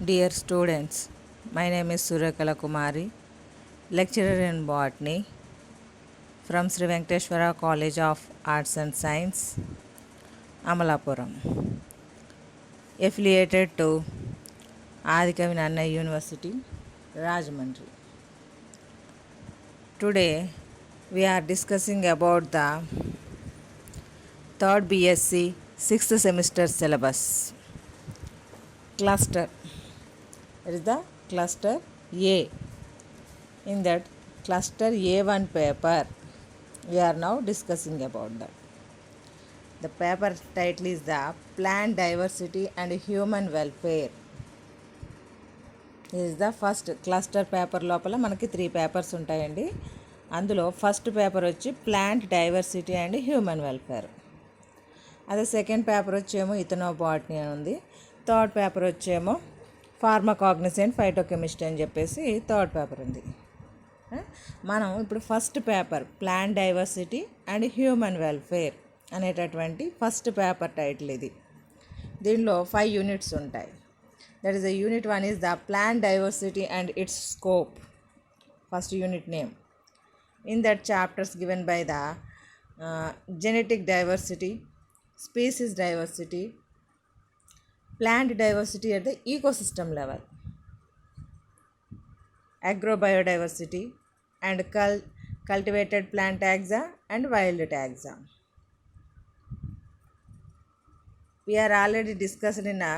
Dear students, my name is Suryakala Kumari, lecturer in botany from Sri Venkateshwara College of Arts and Science, Amalapuram, affiliated to Adikavi Nanna University, Rajahmundry. Today, we are discussing about the third BSc 6th semester syllabus. Cluster. It is the cluster A. In that cluster A1 paper, we are now discussing about that. The paper title is the Plant Diversity and Human Welfare. This is the first cluster paper లోపల మనకి 3 papers ఉంటాయండి. అందులో first paper వచ్చి plant diversity and human welfare. అదే second paper వచ్చేమో ఇథనోబాటనీ అని ఉంది. Third paper వచ్చేమో ఫార్మకాగ్నిసెంట్ phytochemistry అని చెప్పేసి థర్డ్ పేపర్ ఉంది. మనం ఇప్పుడు first paper plant diversity and human welfare అనేటటువంటి ఫస్ట్ పేపర్ టైటిల్ ఇది. దీనిలో 5 యూనిట్స్ ఉంటాయి. That is the unit 1 is the plant diversity and it's scope. First unit name. In that chapters given by the genetic diversity, species diversity, plant diversity at the ecosystem level, agrobiodiversity and cultivated plant taxa and wild taxa. We are already discussed in a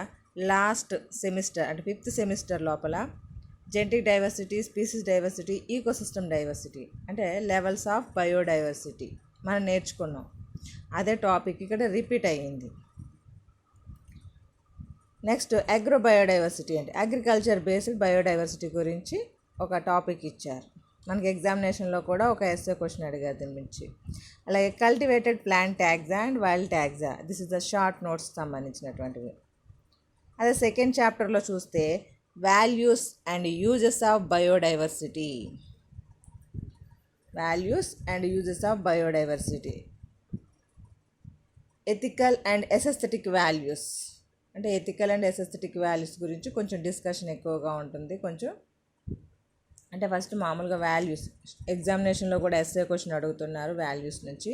last semester and 5th semester లోపల genetic diversity, species diversity, ecosystem diversity అంటే levels of biodiversity మనం నేర్చుకున్నాం. అదే topic ఇక్కడ repeat అయ్యింది. Next అగ్రోబయోడైవర్సిటీ అంటే agriculture based biodiversity గురించి ఒక టాపిక్ ఇచ్చారు. మనకి ఎగ్జామినేషన్లో కూడా ఒక ఎస్ఏ క్వశ్చన్ అడిగారు దీని గురించి. అలాగే cultivated plant taxa and wild taxa, this is the short notes సంబంధించినటువంటివి. అదే సెకండ్ చాప్టర్లో చూస్తే values and uses of biodiversity, values and uses of biodiversity, ethical and aesthetic values అంటే ఎథికల్ అండ్ ఎసెస్థెటిక్ వాల్యూస్ గురించి కొంచెం డిస్కషన్ ఎక్కువగా ఉంటుంది. కొంచెం అంటే ఫస్ట్ మామూలుగా వాల్యూస్ ఎగ్జామినేషన్లో కూడా ఎస్ఏ క్వశ్చన్ అడుగుతున్నారు వాల్యూస్ నుంచి.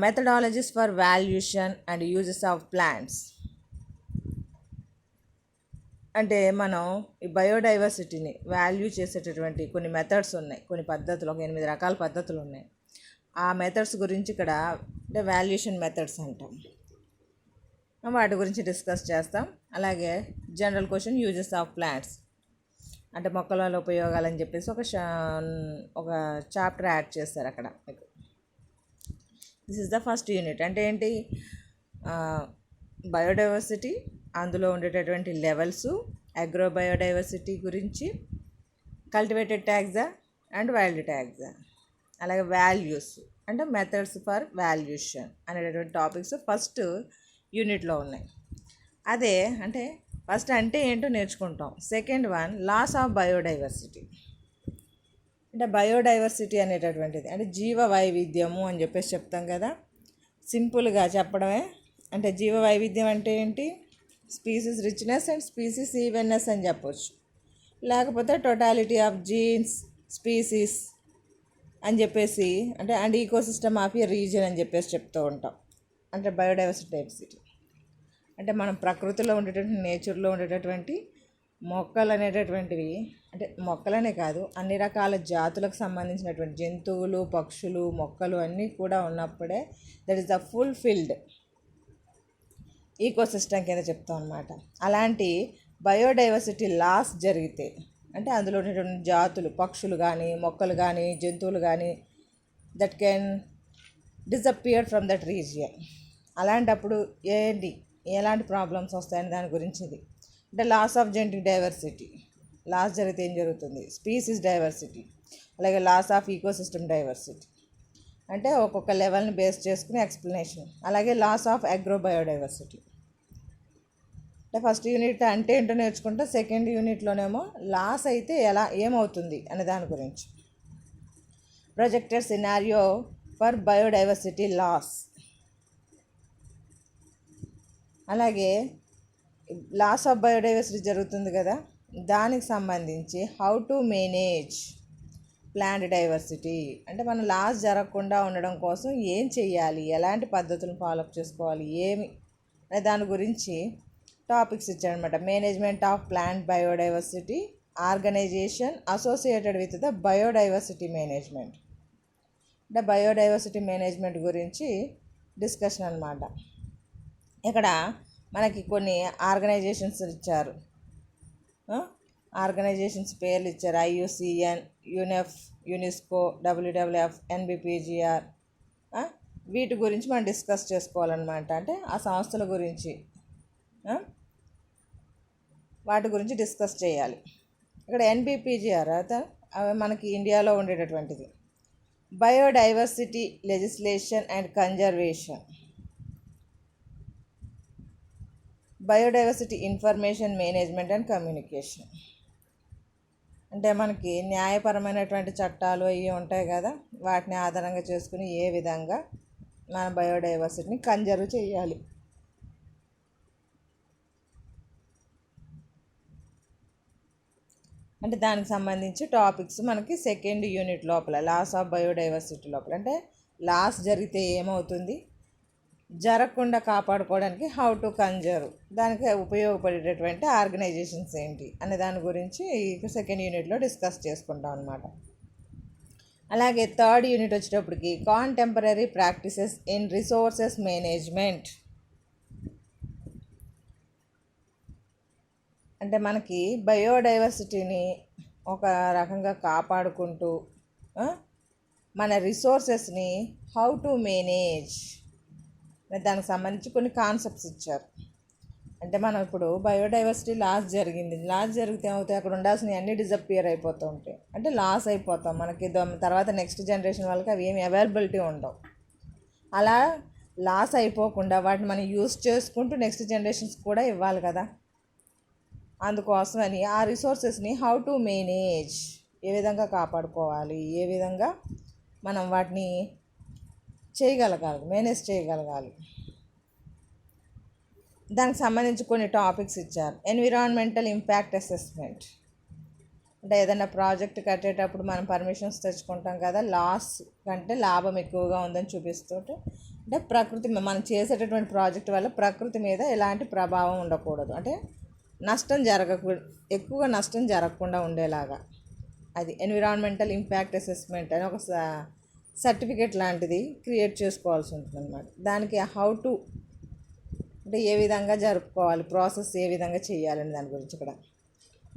Methodologies for valuation and uses of plants అంటే మనం ఈ బయోడైవర్సిటీని వాల్యూ చేసేటటువంటి కొన్ని మెథడ్స్ ఉన్నాయి, కొన్ని పద్ధతులు, ఒక 8 రకాల పద్ధతులు ఉన్నాయి. ఆ మెథడ్స్ గురించి ఇక్కడ అంటే వాల్యుయేషన్ మెథడ్స్ అంటాం, వాటి గురించి డిస్కస్ చేస్తాం. అలాగే general question uses of plants అంటే మొక్కల వల్ల ఉపయోగాలని చెప్పేసి ఒక చాప్టర్ యాడ్ చేస్తారు అక్కడ మీకు. This is the first unit. అంటే ఏంటి, బయోడైవర్సిటీ, అందులో ఉండేటటువంటి లెవెల్స్, అగ్రోబయోడైవర్సిటీ గురించి, cultivated taxa and wild taxa, అలాగే వాల్యూస్ అంటే మెథడ్స్ ఫర్ వాల్యూషన్ అనేటటువంటి టాపిక్స్ ఫస్ట్ యూనిట్లో ఉన్నాయి. అదే అంటే ఫస్ట్ అంటే ఏంటో నేర్చుకుంటాం. Second one loss of biodiversity అంటే బయోడైవర్సిటీ అనేటటువంటిది అంటే జీవ వైవిధ్యము అని చెప్పేసి చెప్తాం కదా. సింపుల్గా చెప్పడమే. అంటే జీవ వైవిధ్యం అంటే ఏంటి, species richness and species evenness అని చెప్పొచ్చు. లేకపోతే టోటాలిటీ ఆఫ్ జీన్స్, స్పీసీస్ అని చెప్పేసి అంటే and ecosystem of A region అని చెప్పేసి చెప్తూ ఉంటాం. అంటే బయోడైవర్సిటీ అంటే మనం ప్రకృతిలో ఉండేటటువంటి నేచర్లో ఉండేటటువంటి మొక్కలు అనేటటువంటివి, అంటే మొక్కలనే కాదు అన్ని రకాల జాతులకు సంబంధించినటువంటి జంతువులు, పక్షులు, మొక్కలు అన్నీ కూడా ఉన్నప్పుడే that is the fulfilled ecosystem కింద చెప్తాం అన్నమాట. అలాంటి బయోడైవర్సిటీ లాస్ జరిగితే అంటే అందులో ఉన్నటువంటి జాతులు, పక్షులు కానీ, మొక్కలు కానీ, జంతువులు కానీ that can disappear from that region. అలాంటప్పుడు ఎలాంటి ప్రాబ్లమ్స్ వస్తాయని దాని గురించి ఇది. అంటే loss of genetic diversity, loss జరిగితే ఏం జరుగుతుంది, స్పీసీస్ డైవర్సిటీ, అలాగే లాస్ ఆఫ్ ఈకోసిస్టమ్ డైవర్సిటీ అంటే ఒక్కొక్క లెవెల్ని బేస్ చేసుకుని ఎక్స్ప్లెనేషన్. అలాగే లాస్ ఆఫ్ అగ్రోబయోడైవర్సిటీ అంటే ఫస్ట్ యూనిట్ అంటే ఏంటో నేర్చుకుంటే సెకండ్ యూనిట్లోనేమో లాస్ అయితే ఏమవుతుంది అనే దాని గురించి. Projected scenario for biodiversity loss. అలాగే లాస్ ఆఫ్ బయోడైవర్సిటీ జరుగుతుంది కదా, దానికి సంబంధించి how to manage plant diversity అంటే మనం లాస్ జరగకుండా ఉండడం కోసం ఏం చేయాలి, ఎలాంటి పద్ధతులను ఫాలోఅప్ చేసుకోవాలి, ఏమి అనే దాని గురించి టాపిక్స్ ఇచ్చారనమాట. Management of plant biodiversity, organization associated with the biodiversity management. అంటే బయోడైవర్సిటీ మేనేజ్మెంట్ గురించి డిస్కషన్ అనమాట. ఇక్కడ మనకి కొన్ని ఆర్గనైజేషన్స్ ఇచ్చారు, ఆర్గనైజేషన్స్ పేర్లు ఇచ్చారు. IUCN, UNEP, UNESCO, WWF, NBPGR. వీటి గురించి మనం డిస్కస్ చేసుకోవాలన్నమాట. అంటే ఆ సంస్థల గురించి, వాటి గురించి డిస్కస్ చేయాలి. ఇక్కడ NBPGR అవి మనకి ఇండియాలో ఉండేటటువంటిది. Biodiversity legislation and conservation, biodiversity information management and communication. అంటే మనకి న్యాయపరమైనటువంటి చట్టాలు అవి ఉంటాయి కదా, వాటిని ఆధారంగా చేసుకుని ఏ విధంగా మన బయోడైవర్సిటీని కన్జర్వ్ చేయాలి. అంటే దానికి సంబంధించి టాపిక్స్ మనకి సెకండ్ యూనిట్ లోపల లాస్ ఆఫ్ బయోడైవర్సిటీ లోపల, అంటే లాస్ జరిగితే ఏమవుతుంది, జరగకుండా కాపాడుకోవడానికి హౌ టు కన్జర్వ్, దానికి ఉపయోగపడేటటువంటి ఆర్గనైజేషన్స్ ఏంటి అనే దాని గురించి సెకండ్ యూనిట్లో డిస్కస్ చేసుకుంటాం అనమాట. అలాగే థర్డ్ యూనిట్ వచ్చేటప్పటికి contemporary practices in resources management. అంటే మనకి బయోడైవర్సిటీని ఒక రకంగా కాపాడుకుంటూ మన రిసోర్సెస్ని హౌ టు మేనేజ్, దానికి సంబంధించి కొన్ని కాన్సెప్ట్స్ ఇచ్చారు. అంటే మనం ఇప్పుడు బయోడైవర్సిటీ లాస్ జరిగింది, లాస్ జరిగితే ఏమవుతాయి, అక్కడ ఉండాల్సినవి అన్నీ డిజపియర్ అయిపోతూ ఉంటాయి, అంటే లాస్ అయిపోతాం. మనకి తర్వాత నెక్స్ట్ జనరేషన్ వాళ్ళకి అవి ఏమి అవైలబిలిటీ ఉండవు. అలా లాస్ అయిపోకుండా వాటిని మనం యూస్ చేసుకుంటూ నెక్స్ట్ జనరేషన్స్ కూడా ఇవ్వాలి కదా. అందుకోసమని ఆ రిసోర్సెస్ని హౌ టు మేనేజ్, ఏ విధంగా కాపాడుకోవాలి, ఏ విధంగా మనం వాటిని చేయగలగాలి, మేనేజ్ చేయగలగాలి. దానికి సంబంధించి కొన్ని టాపిక్స్ ఇచ్చారు. ఎన్విరాన్మెంటల్ ఇంపాక్ట్ అసెస్మెంట్, అంటే ఏదైనా ప్రాజెక్ట్ కట్టేటప్పుడు మనం పర్మిషన్స్ తెచ్చుకుంటాం కదా, లాస్ కంటే లాభం ఎక్కువగా ఉందని చూపిస్తుంటే, అంటే ప్రకృతి, మనం చేసేటటువంటి ప్రాజెక్ట్ వల్ల ప్రకృతి మీద ఎలాంటి ప్రభావం ఉండకూడదు, అంటే నష్టం ఎక్కువగా నష్టం జరగకుండా ఉండేలాగా. అది ఎన్విరాన్మెంటల్ ఇంపాక్ట్ అసెస్మెంట్ అని ఒక సర్టిఫికేట్ లాంటిది క్రియేట్ చేసుకోవాల్సి ఉంటుంది అన్నమాట. దానికి హౌ టు, అంటే ఏ విధంగా జరుపుకోవాలి, ప్రాసెస్ ఏ విధంగా చేయాలని దాని గురించి. ఇక్కడ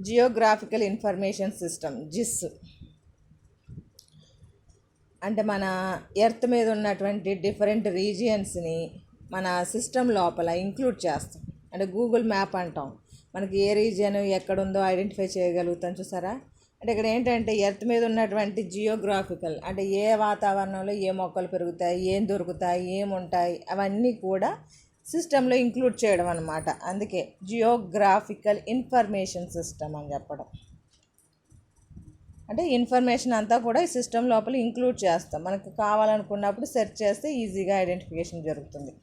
జియోగ్రాఫికల్ ఇన్ఫర్మేషన్ సిస్టమ్, జిస్, అంటే మన ఎర్త్ మీద ఉన్నటువంటి డిఫరెంట్ రీజియన్స్ని మన సిస్టమ్ లోపల ఇంక్లూడ్ చేస్తాం. అంటే గూగుల్ మ్యాప్ అంటాం, మనకి ఏ రీజియన్ ఎక్కడుందో ఐడెంటిఫై చేయగలుగుతాం, చూసారా. అంటే ఇక్కడ ఏంటంటే ఎర్త్ మీద ఉన్నటువంటి జియోగ్రాఫికల్, అంటే ఏ వాతావరణంలో ఏ మొక్కలు పెరుగుతాయి, ఏం దొరుకుతాయి, ఏముంటాయి, అవన్నీ కూడా సిస్టంలో ఇంక్లూడ్ చేయడం అన్నమాట. అందుకే జియోగ్రాఫికల్ ఇన్ఫర్మేషన్ సిస్టమ్ అని చెప్పడం. అంటే ఇన్ఫర్మేషన్ అంతా కూడా ఈ సిస్టమ్ లోపల ఇంక్లూడ్ చేస్తాం, మనకు కావాలనుకున్నప్పుడు సెర్చ్ చేస్తే ఈజీగా ఐడెంటిఫికేషన్ జరుగుతుంది.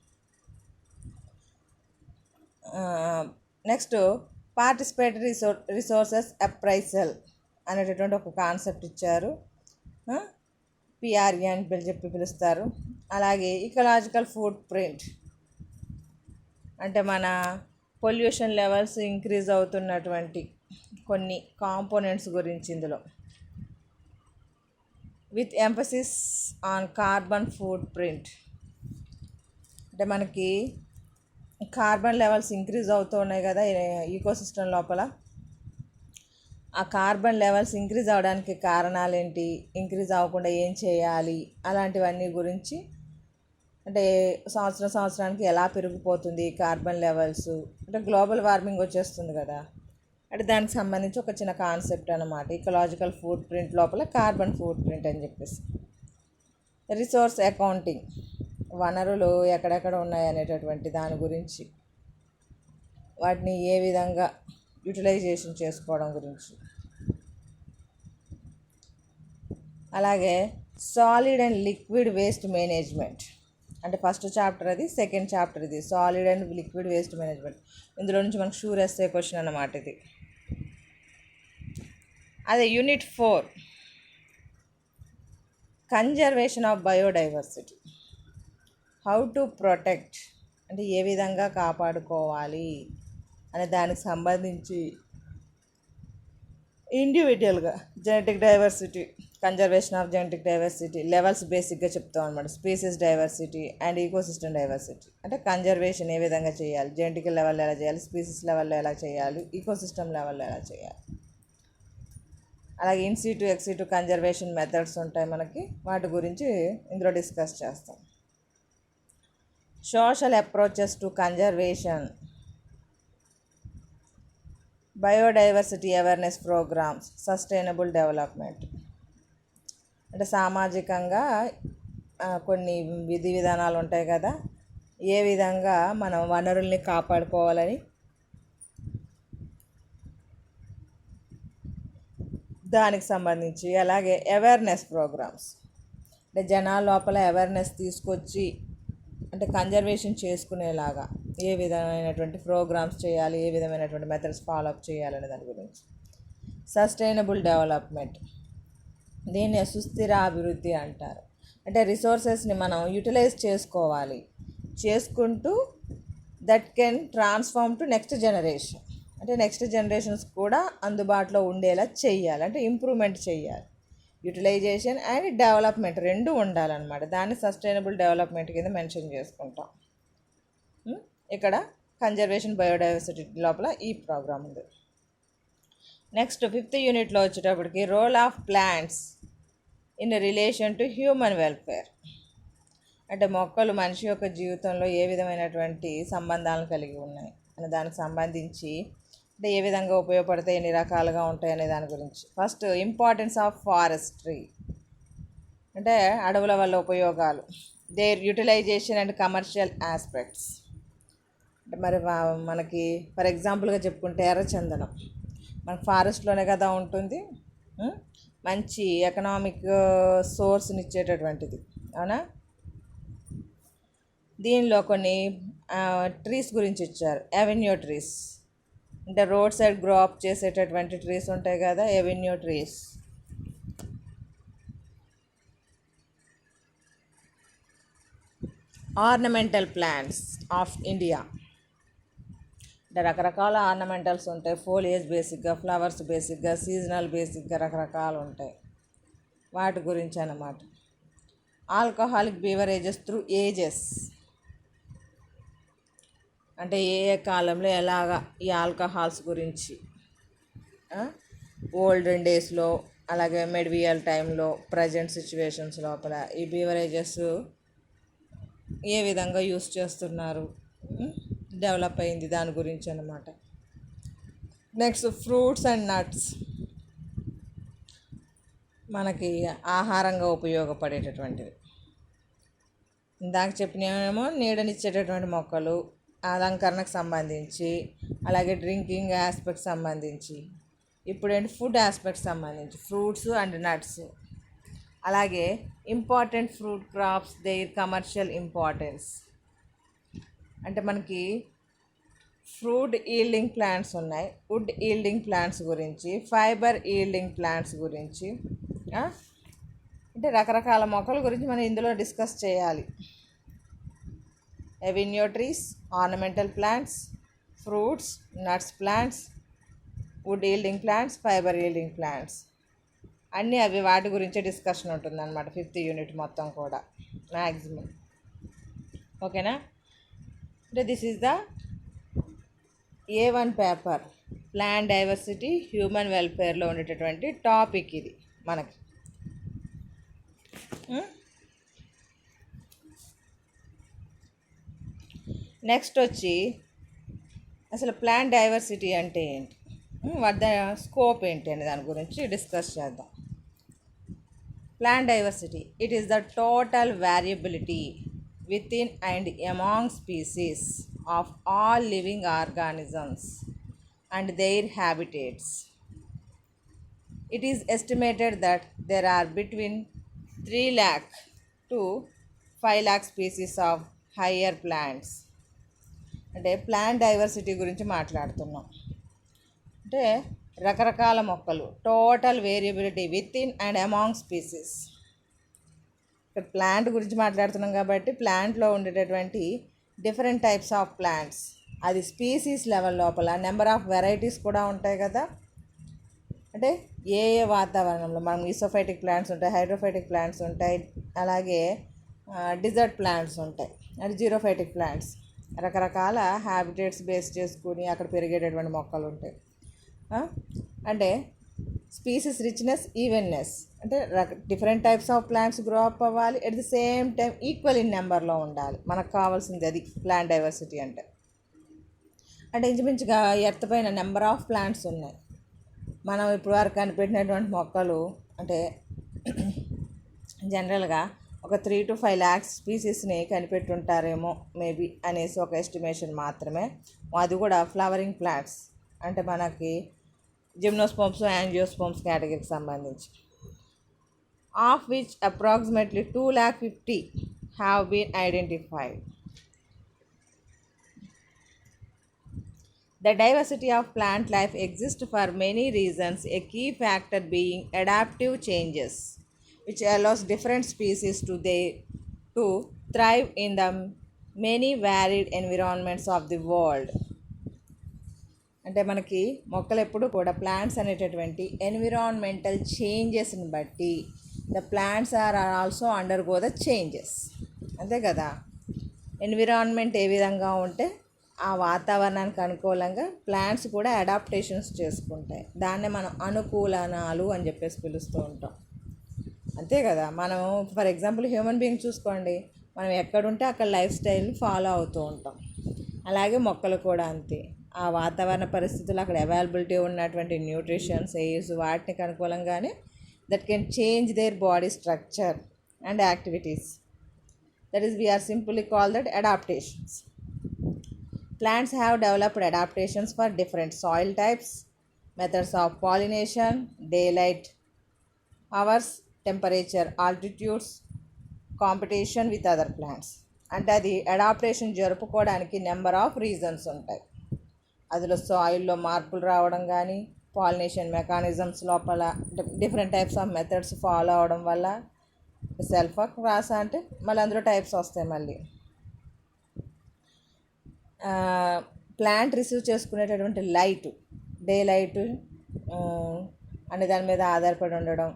నెక్స్ట్ పార్టిసిపేటరీ రిసోర్సెస్ అప్రైజల్ అనేటటువంటి ఒక కాన్సెప్ట్ ఇచ్చారు, PRE అని చెప్పి పిలుస్తారు. అలాగే ఇకలాజికల్ ఫుట్ ప్రింట్, అంటే మన పొల్యూషన్ లెవెల్స్ ఇంక్రీజ్ అవుతున్నటువంటి కొన్ని కాంపోనెంట్స్ గురించి ఇందులో, with emphasis on carbon foot print. అంటే మనకి కార్బన్ లెవెల్స్ ఇంక్రీజ్ అవుతూ ఉన్నాయి కదా ఈకోసిస్టమ్ లోపల, ఆ కార్బన్ లెవెల్స్ ఇంక్రీజ్ అవ్వడానికి కారణాలు ఏంటి, ఇంక్రీజ్ అవ్వకుండా ఏం చేయాలి, అలాంటివన్నీ గురించి. అంటే సంవత్సరానికి ఎలా పెరిగిపోతుంది కార్బన్ లెవెల్స్, అంటే గ్లోబల్ వార్మింగ్ వచ్చేస్తుంది కదా, అంటే దానికి సంబంధించి ఒక చిన్న కాన్సెప్ట్ అన్నమాట. ఇకలాజికల్ ఫుట్ ప్రింట్ లోపల కార్బన్ ఫుట్ ప్రింట్ అని చెప్పేసి. రిసోర్స్ అకౌంటింగ్, వనరులు ఎక్కడెక్కడ ఉన్నాయి అనేటటువంటి దాని గురించి, వాటిని ఏ విధంగా యూటిలైజేషన్ చేసుకోవడం గురించి. అలాగే solid and liquid waste management, అంటే ఫస్ట్ చాప్టర్ అది, సెకండ్ చాప్టర్ ఇది, solid and liquid waste management. ఇందులో నుంచి మనకు షూర్ ఎస్సే క్వశ్చన్ అన్నమాట ఇది. అదే unit 4 conservation of biodiversity. How to protect అంటే ఏ విధంగా కాపాడుకోవాలి అనే దానికి సంబంధించి ఇండివిజువల్గా genetic diversity, conservation of genetic diversity levels బేసిక్గా చెప్తాం అనమాట. Species diversity and ecosystem diversity. అంటే కన్జర్వేషన్ ఏ విధంగా చేయాలి, జెనెటిక్ లెవెల్లో ఎలా చేయాలి, స్పీసీస్ లెవెల్లో ఎలా చేయాలి, ఈకోసిస్టమ్ లెవెల్లో ఎలా చేయాలి. అలాగే ఇన్సిటు ఎక్సిటు కన్జర్వేషన్ మెథడ్స్ ఉంటాయి మనకి, వాటి గురించి ఇందులో డిస్కస్ చేస్తాం. Social approaches to conservation, biodiversity awareness programmes, sustainable development. అంటే సామాజికంగా కొన్ని విధి విధానాలు ఉంటాయి కదా, ఏ విధంగా మనం వనరుల్ని కాపాడుకోవాలని దానికి సంబంధించి. అలాగే అవేర్నెస్ ప్రోగ్రామ్స్ అంటే జనాల లోపల అవేర్నెస్ తీసుకొచ్చి అంటే కన్జర్వేషన్ చేసుకునేలాగా ఏ విధమైనటువంటి ప్రోగ్రామ్స్ చేయాలి, ఏ విధమైనటువంటి మెథడ్స్ ఫాలోఅప్ చేయాలనే దాని గురించి. సస్టైనబుల్ డెవలప్మెంట్, దీన్ని సుస్థిర అభివృద్ధి అంటారు. అంటే రిసోర్సెస్ని మనం యూటిలైజ్ చేసుకోవాలి, చేసుకుంటూ that can transform to next generation. అంటే నెక్స్ట్ జనరేషన్స్ కూడా అందుబాటులో ఉండేలా చెయ్యాలి, అంటే ఇంప్రూవ్మెంట్ చేయాలి. యూటిలైజేషన్ అండ్ డెవలప్మెంట్ రెండు ఉండాలన్నమాట. దాన్ని సస్టైనబుల్ డెవలప్మెంట్ కింద మెన్షన్ చేసుకుంటాం. ఇక్కడ కన్జర్వేషన్ బయోడైవర్సిటీ లోపల ఈ ప్రోగ్రామ్ ఉంది. నెక్స్ట్ 5th యూనిట్లో వచ్చేటప్పటికి role of plants in relation to human welfare. అంటే మొక్కలు మనిషి యొక్క జీవితంలో ఏ విధమైనటువంటి సంబంధాలను కలిగి ఉన్నాయి అనే దానికి సంబంధించి, అంటే ఏ విధంగా ఉపయోగపడతాయి, ఎన్ని రకాలుగా ఉంటాయి అనే దాని గురించి. ఫస్ట్ ఇంపార్టెన్స్ ఆఫ్ ఫారెస్ట్రీ, అంటే అడవుల వల్ల ఉపయోగాలు, their utilization and commercial aspects. అంటే మరి మనకి ఫర్ ఎగ్జాంపుల్గా చెప్పుకుంటే ఎర్రచందనం మనకు ఫారెస్ట్లోనే కదా ఉంటుంది, మంచి ఎకనామిక్ సోర్స్ని ఇచ్చేటటువంటిది, అవునా. దీనిలో కొన్ని ట్రీస్ గురించి ఇచ్చారు. అవెన్యూ ట్రీస్ అంటే రోడ్ సైడ్ గ్రో అప్ చేసేటటువంటి ట్రీస్ ఉంటాయి కదా, avenue trees. Ornamental plants of India, అంటే రకరకాల ఆర్నమెంటల్స్ ఉంటాయి. ఫోలియేజ్ బేసిక్గా, ఫ్లవర్స్ బేసిక్గా, సీజనల్ బేసిక్గా రకరకాలు ఉంటాయి, వాటి గురించి అన్నమాట. ఆల్కహాలిక్ బీవరేజెస్ త్రూ ఏజెస్, అంటే ఏ ఏ కాలంలో ఎలాగా ఈ ఆల్కహాల్స్ గురించి, ఓల్డెన్ డేస్లో అలాగే మెడివియల్ టైంలో, ప్రజెంట్ సిచ్యువేషన్స్ లోపల ఈ బీవరేజెస్ ఏ విధంగా యూస్ చేస్తున్నారు, డెవలప్ అయింది దాని గురించి అన్నమాట. నెక్స్ట్ ఫ్రూట్స్ అండ్ నట్స్, మనకి ఆహారంగా ఉపయోగపడేటటువంటివి. ఇందాక చెప్పినేమో నీడనిచ్చేటటువంటి మొక్కలు, అలంకరణకు సంబంధించి, అలాగే డ్రింకింగ్ ఆస్పెక్ట్ సంబంధించి. ఇప్పుడు ఏంటి ఫుడ్ ఆస్పెక్ట్ సంబంధించి ఫ్రూట్స్ అండ్ నట్స్. అలాగే important fruit crops, their commercial importance. అంటే మనకి ఫ్రూట్ ఈల్డింగ్ ప్లాంట్స్ ఉన్నాయి, వుడ్ ఈల్డింగ్ ప్లాంట్స్ గురించి, ఫైబర్ ఈల్డింగ్ ప్లాంట్స్ గురించి, అంటే రకరకాల మొక్కల గురించి మనం ఇందులో డిస్కస్ చేయాలి. Avenue trees, ornamental plants, fruits, nuts plants, wood yielding plants, fibre yielding plants అన్నీ అవి వాటి గురించే డిస్కషన్ ఉంటుంది అన్నమాట 5th యూనిట్ మొత్తం కూడా మ్యాక్సిమం. ఓకేనా. అంటే this is the A1 paper, plant diversity human వెల్ఫేర్లో ఉండేటటువంటి టాపిక్ ఇది మనకి. నెక్స్ట్ వచ్చి అసలు ప్లాంట్ డైవర్సిటీ అంటే ఏంటి, వాటి స్కోప్ ఏంటి అనే దాని గురించి డిస్కస్ చేద్దాం. Plant diversity, it is the total variability within and among species of all living organisms and their habitats. It is estimated that there are between 3 lakh to 5 lakh species of higher plants. అంటే plant diversity గురించి మాట్లాడుతున్నాం. అంటే రకరకాల మొక్కలు, total variability with in and among species. ఇక్కడ plant గురించి మాట్లాడుతున్నాం కాబట్టి ప్లాంట్లో ఉండేటటువంటి డిఫరెంట్ టైప్స్ ఆఫ్ ప్లాంట్స్, అది స్పీసీస్ లెవెల్ లోపల నెంబర్ ఆఫ్ వెరైటీస్ కూడా ఉంటాయి కదా. అంటే ఏ ఏ వాతావరణంలో మనం ఈసోఫైటిక్ ప్లాంట్స్ ఉంటాయి, హైడ్రోఫైటిక్ ప్లాంట్స్ ఉంటాయి, అలాగే డిజర్ట్ ప్లాంట్స్ ఉంటాయి, అంటే జీరోఫైటిక్ ప్లాంట్స్. రకరకాల హ్యాబిటేట్స్ బేస్ చేసుకుని అక్కడ పెరిగేటటువంటి మొక్కలు ఉంటాయి. అంటే స్పీసీస్ రిచ్నెస్, ఈవెన్నెస్, అంటే different types of plants grow up అవ్వాలి, at the same time equal in నెంబర్లో ఉండాలి. మనకు కావాల్సింది అది ప్లాంట్ డైవర్సిటీ అంటే. అంటే ఇంచుమించుగా ఎర్త్ పైన నెంబర్ ఆఫ్ ప్లాంట్స్ ఉన్నాయి. మనం ఇప్పుడు వరకు కనిపెట్టినటువంటి మొక్కలు అంటే జనరల్గా ఒక 3 to 5 lakhs స్పీసీస్ని కనిపెట్టుంటారేమో మేబీ అనేసి ఒక ఎస్టిమేషన్ మాత్రమే. అది కూడా ఫ్లవరింగ్ ప్లాంట్స్, అంటే మనకి జిమ్నోస్పోమ్స్, యాంజియోస్పోమ్స్ కేటగిరీకి సంబంధించి. Of which approximately 250,000 have been identified. The diversity of plant life exists for many reasons, a key factor being adaptive changes, which allows different species to thrive in the many varied environments of the world. అంటే మనకి మొక్కలు ఎప్పుడు కూడా plants అనేటటువంటి environmental చేంజెస్ని బట్టి the plants are also undergo the changes. అంతే కదా, ఎన్విరాన్మెంట్ ఏ విధంగా ఉంటే ఆ వాతావరణానికి అనుకూలంగా ప్లాంట్స్ కూడా అడాప్టేషన్స్ చేసుకుంటాయి. దాన్నే మనం అనుకూలనాలు అని చెప్పేసి పిలుస్తూ ఉంటాం. అంతే కదా, మనం ఫర్ ఎగ్జాంపుల్ హ్యూమన్ బీయింగ్ చూసుకోండి, మనం ఎక్కడుంటే అక్కడ లైఫ్ స్టైల్ని ఫాలో అవుతూ ఉంటాం. అలాగే మొక్కలు కూడా అంతే, ఆ వాతావరణ పరిస్థితులు, అక్కడ అవైలబిలిటీ ఉన్నటువంటి న్యూట్రిషన్స్, ఎయిర్స్, వాటికి అనుకూలంగానే that can change their body structure and activities. That is we are simply call that adaptations. Plants have developed adaptations for different soil types, methods of pollination, daylight hours, temperature, altitudes, competition with other plants. అంటే అది adaptation జరుపుకోవడానికి number of reasons ఉంటాయి. అందులో సాయిల్లో మార్పులు రావడం కానీ, pollination mechanisms లోపల different types of methods follow అవడం వల్ల, సెల్ఫ్ రాసా అంటే మళ్ళీ అందులో టైప్స్ వస్తాయి. మళ్ళీ ప్లాంట్ రిసీవ్ చేసుకునేటటువంటి లైట్, డే లైట్ అనే దాని మీద ఆధారపడి ఉండడం.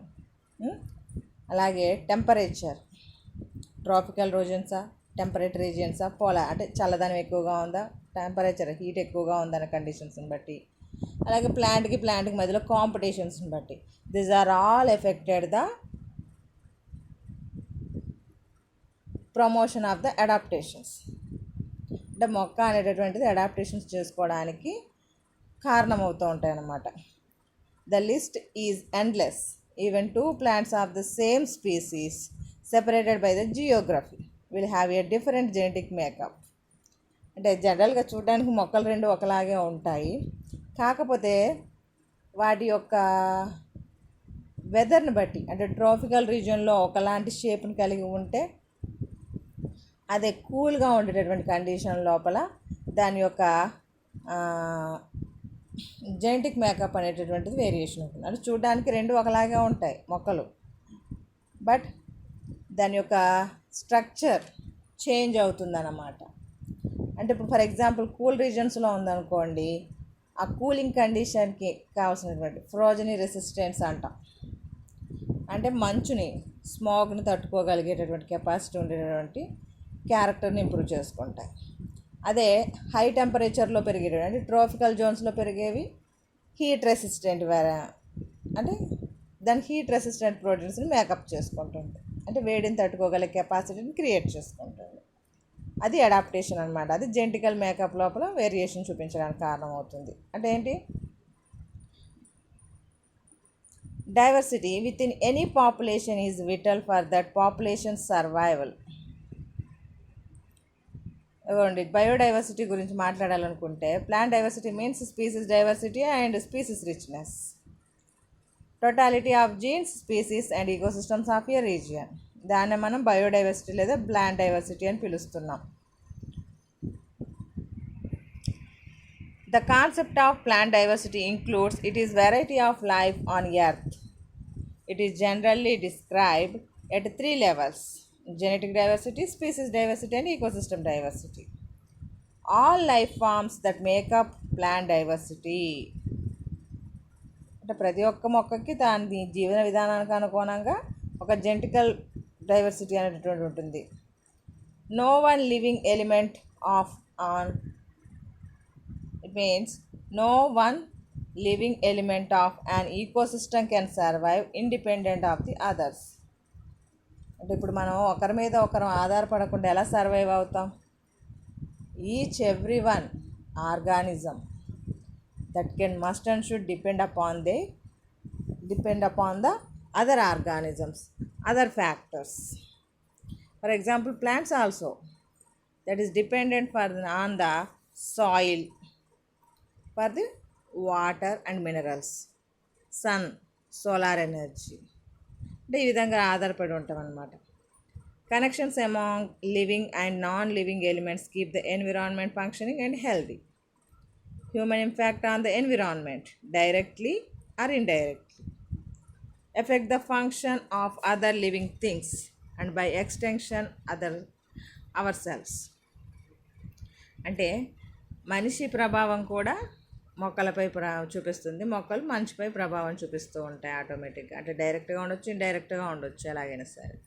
అలాగే టెంపరేచర్, ట్రాపికల్ రీజియన్సా, టెంపరేట్ రీజియన్సా, పోలార్ అంటే చల్లదనం ఎక్కువగా ఉందా, టెంపరేచర్ హీట్ ఎక్కువగా ఉందన్న కండిషన్స్ని బట్టి, అలాగే ప్లాంట్కి మధ్యలో కాంపిటీషన్స్ని బట్టి, these are all affected the promotion of the adaptations. అంటే మొక్క అనేటటువంటిది అడాప్టేషన్స్ చేసుకోవడానికి కారణమవుతూ ఉంటాయి అన్నమాట. The list is endless. Even 2 plants of the same species separated by the geography will have a different genetic makeup. అంటే జనరల్గా చూడడానికి మొక్కలు రెండు ఒకలాగే ఉంటాయి, కాకపోతే వాటి యొక్క వెదర్ని బట్టి, అంటే ట్రాపికల్ రీజియన్లో ఒకలాంటి షేప్ని కలిగి ఉంటే, అదే కూల్గా ఉండేటటువంటి కండిషన్ లోపల దాని యొక్క జెనెటిక్ మేకప్ అనేటటువంటిది వేరియేషన్ ఉంటుంది. అంటే చూడడానికి రెండు ఒకలాగే ఉంటాయి మొక్కలు, బట్ దాని యొక్క స్ట్రక్చర్ చేంజ్ అవుతుందన్నమాట. అంటే ఇప్పుడు ఫర్ ఎగ్జాంపుల్ కూల్ రీజన్స్లో ఉందనుకోండి, ఆ కూలింగ్ కండిషన్కి కావాల్సినటువంటి ఫ్రోజన్ రెసిస్టెన్స్ అంటాం. అంటే మంచుని, స్మోగ్ని తట్టుకోగలిగేటటువంటి కెపాసిటీ ఉండేటటువంటి క్యారెక్టర్ని ఇంప్రూవ్ చేసుకుంటాయి. అదే హై టెంపరేచర్లో పెరిగేవి అంటే ట్రాపికల్ జోన్స్లో పెరిగేవి హీట్ రెసిస్టెంట్ అంటే దాని హీట్ రెసిస్టెంట్ ప్రోటీన్స్ని మేకప్ చేసుకుంటుంది, అంటే వేడిని తట్టుకోగల కెపాసిటీని క్రియేట్ చేసుకుంటుంది. అది అడాప్టేషన్ అనమాట. అది జెనెటికల్ మేకప్ లోపల వేరియేషన్ చూపించడానికి కారణం అవుతుంది. అంటే ఏంటి, diversity within any population is vital for that population survival. ఇవ్వండి, బయోడైవర్సిటీ గురించి మాట్లాడాలనుకుంటే plant diversity means species diversity and species richness, totality of genes, species and ecosystems of a region. దాన్ని మనం బయోడైవర్సిటీ లేదా ప్లాంట్ డైవర్సిటీ అని పిలుస్తున్నాం. The concept of plant diversity includes it is variety of life on earth. It is generally described at 3 levels: genetic diversity, species diversity and ecosystem diversity. All life forms that make up plant diversity. అంటే ప్రతి ఒక్క మొక్కకి దాని జీవన విధానానికి అనుగుణంగా ఒక genetical diversity అనేటటువంటి ఉంటుంది. No one living element of on it means no one living element of an ecosystem can survive independent of the others. అంటే ఇప్పుడు మనం ఒకరి మీద ఒకరు ఆధారపడకుండా ఎలా సర్వైవ్ అవుతాం? Each every one organism that can must and should depend upon the other organisms, other factors. For example, plants also that is dependent on the soil for the water and minerals, sun, solar energy. అంటే ఈ విధంగా ఆధారపడి ఉంటాం అన్నమాట. Connections among living and non-living elements keep the environment functioning and healthy. Human impact on the environment, directly or indirectly, affect the function of other living things and by extension ourselves. అంటే మనిషి ప్రభావం కూడా మొక్కలపై చూపిస్తుంది, మొక్కలు మనిషిపై ప్రభావం చూపిస్తూ ఉంటాయి ఆటోమేటిక్గా. అంటే డైరెక్ట్గా ఉండొచ్చు, ఇండైరెక్ట్గా ఉండొచ్చు, ఎలాగైనా సరే.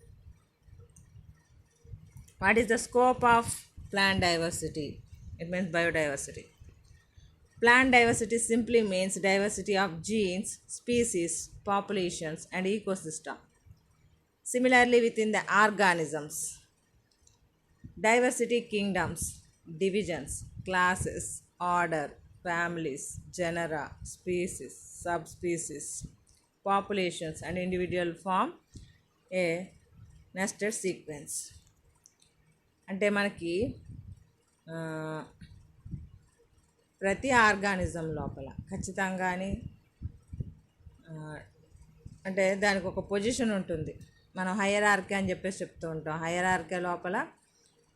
What is the scope of plant diversity? It means biodiversity. Plant diversity simply means diversity of genes, species, populations and ecosystem. Similarly, within the organisms, diversity kingdoms, divisions, classes, order, families, genera, species, subspecies, populations and individual form a nested sequence. అంటే మనకి ప్రతి organism లోపల ఖచ్చితంగానే అంటే దానికి ఒక position ఉంటుంది. మనం హైయరార్కీ అని చెప్పేసి చెప్తూ ఉంటాం. హైయరార్కీ లోపల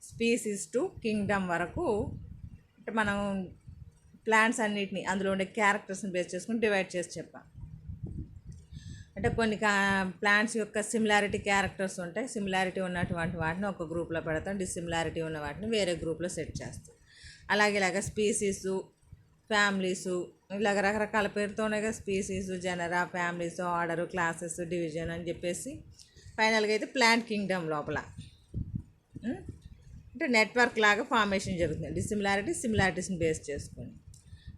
స్పీసీస్ టు కింగ్డమ్ వరకు అంటే మనం ప్లాంట్స్ అన్నిటిని అందులో ఉండే క్యారెక్టర్స్ని బేస్ చేసుకుని డివైడ్ చేసి చెప్పాం. అంటే కొన్ని ప్లాంట్స్ యొక్క సిమిలారిటీ క్యారెక్టర్స్ ఉంటాయి. సిమిలారిటీ ఉన్నటువంటి వాటిని ఒక గ్రూప్లో పెడతాం, డిసిమిలారిటీ ఉన్న వాటిని వేరే గ్రూప్లో సెట్ చేస్తాం. ఇలాగ స్పీసీసు, ఫ్యామిలీసు, ఇలాగ రకరకాల పేరుతో ఉన్నాయి కదా. స్పీసీసు, జనరా, ఫ్యామిలీస్, ఆర్డరు, క్లాసెస్, డివిజన్ అని చెప్పేసి ఫైనల్గా అయితే ప్లాంట్ కింగ్డమ్ లోపల అంటే నెట్వర్క్ లాగా ఫార్మేషన్ జరుగుతుంది, డిసిమిలారిటీ సిమిలారిటీస్ని బేస్ చేసుకొని.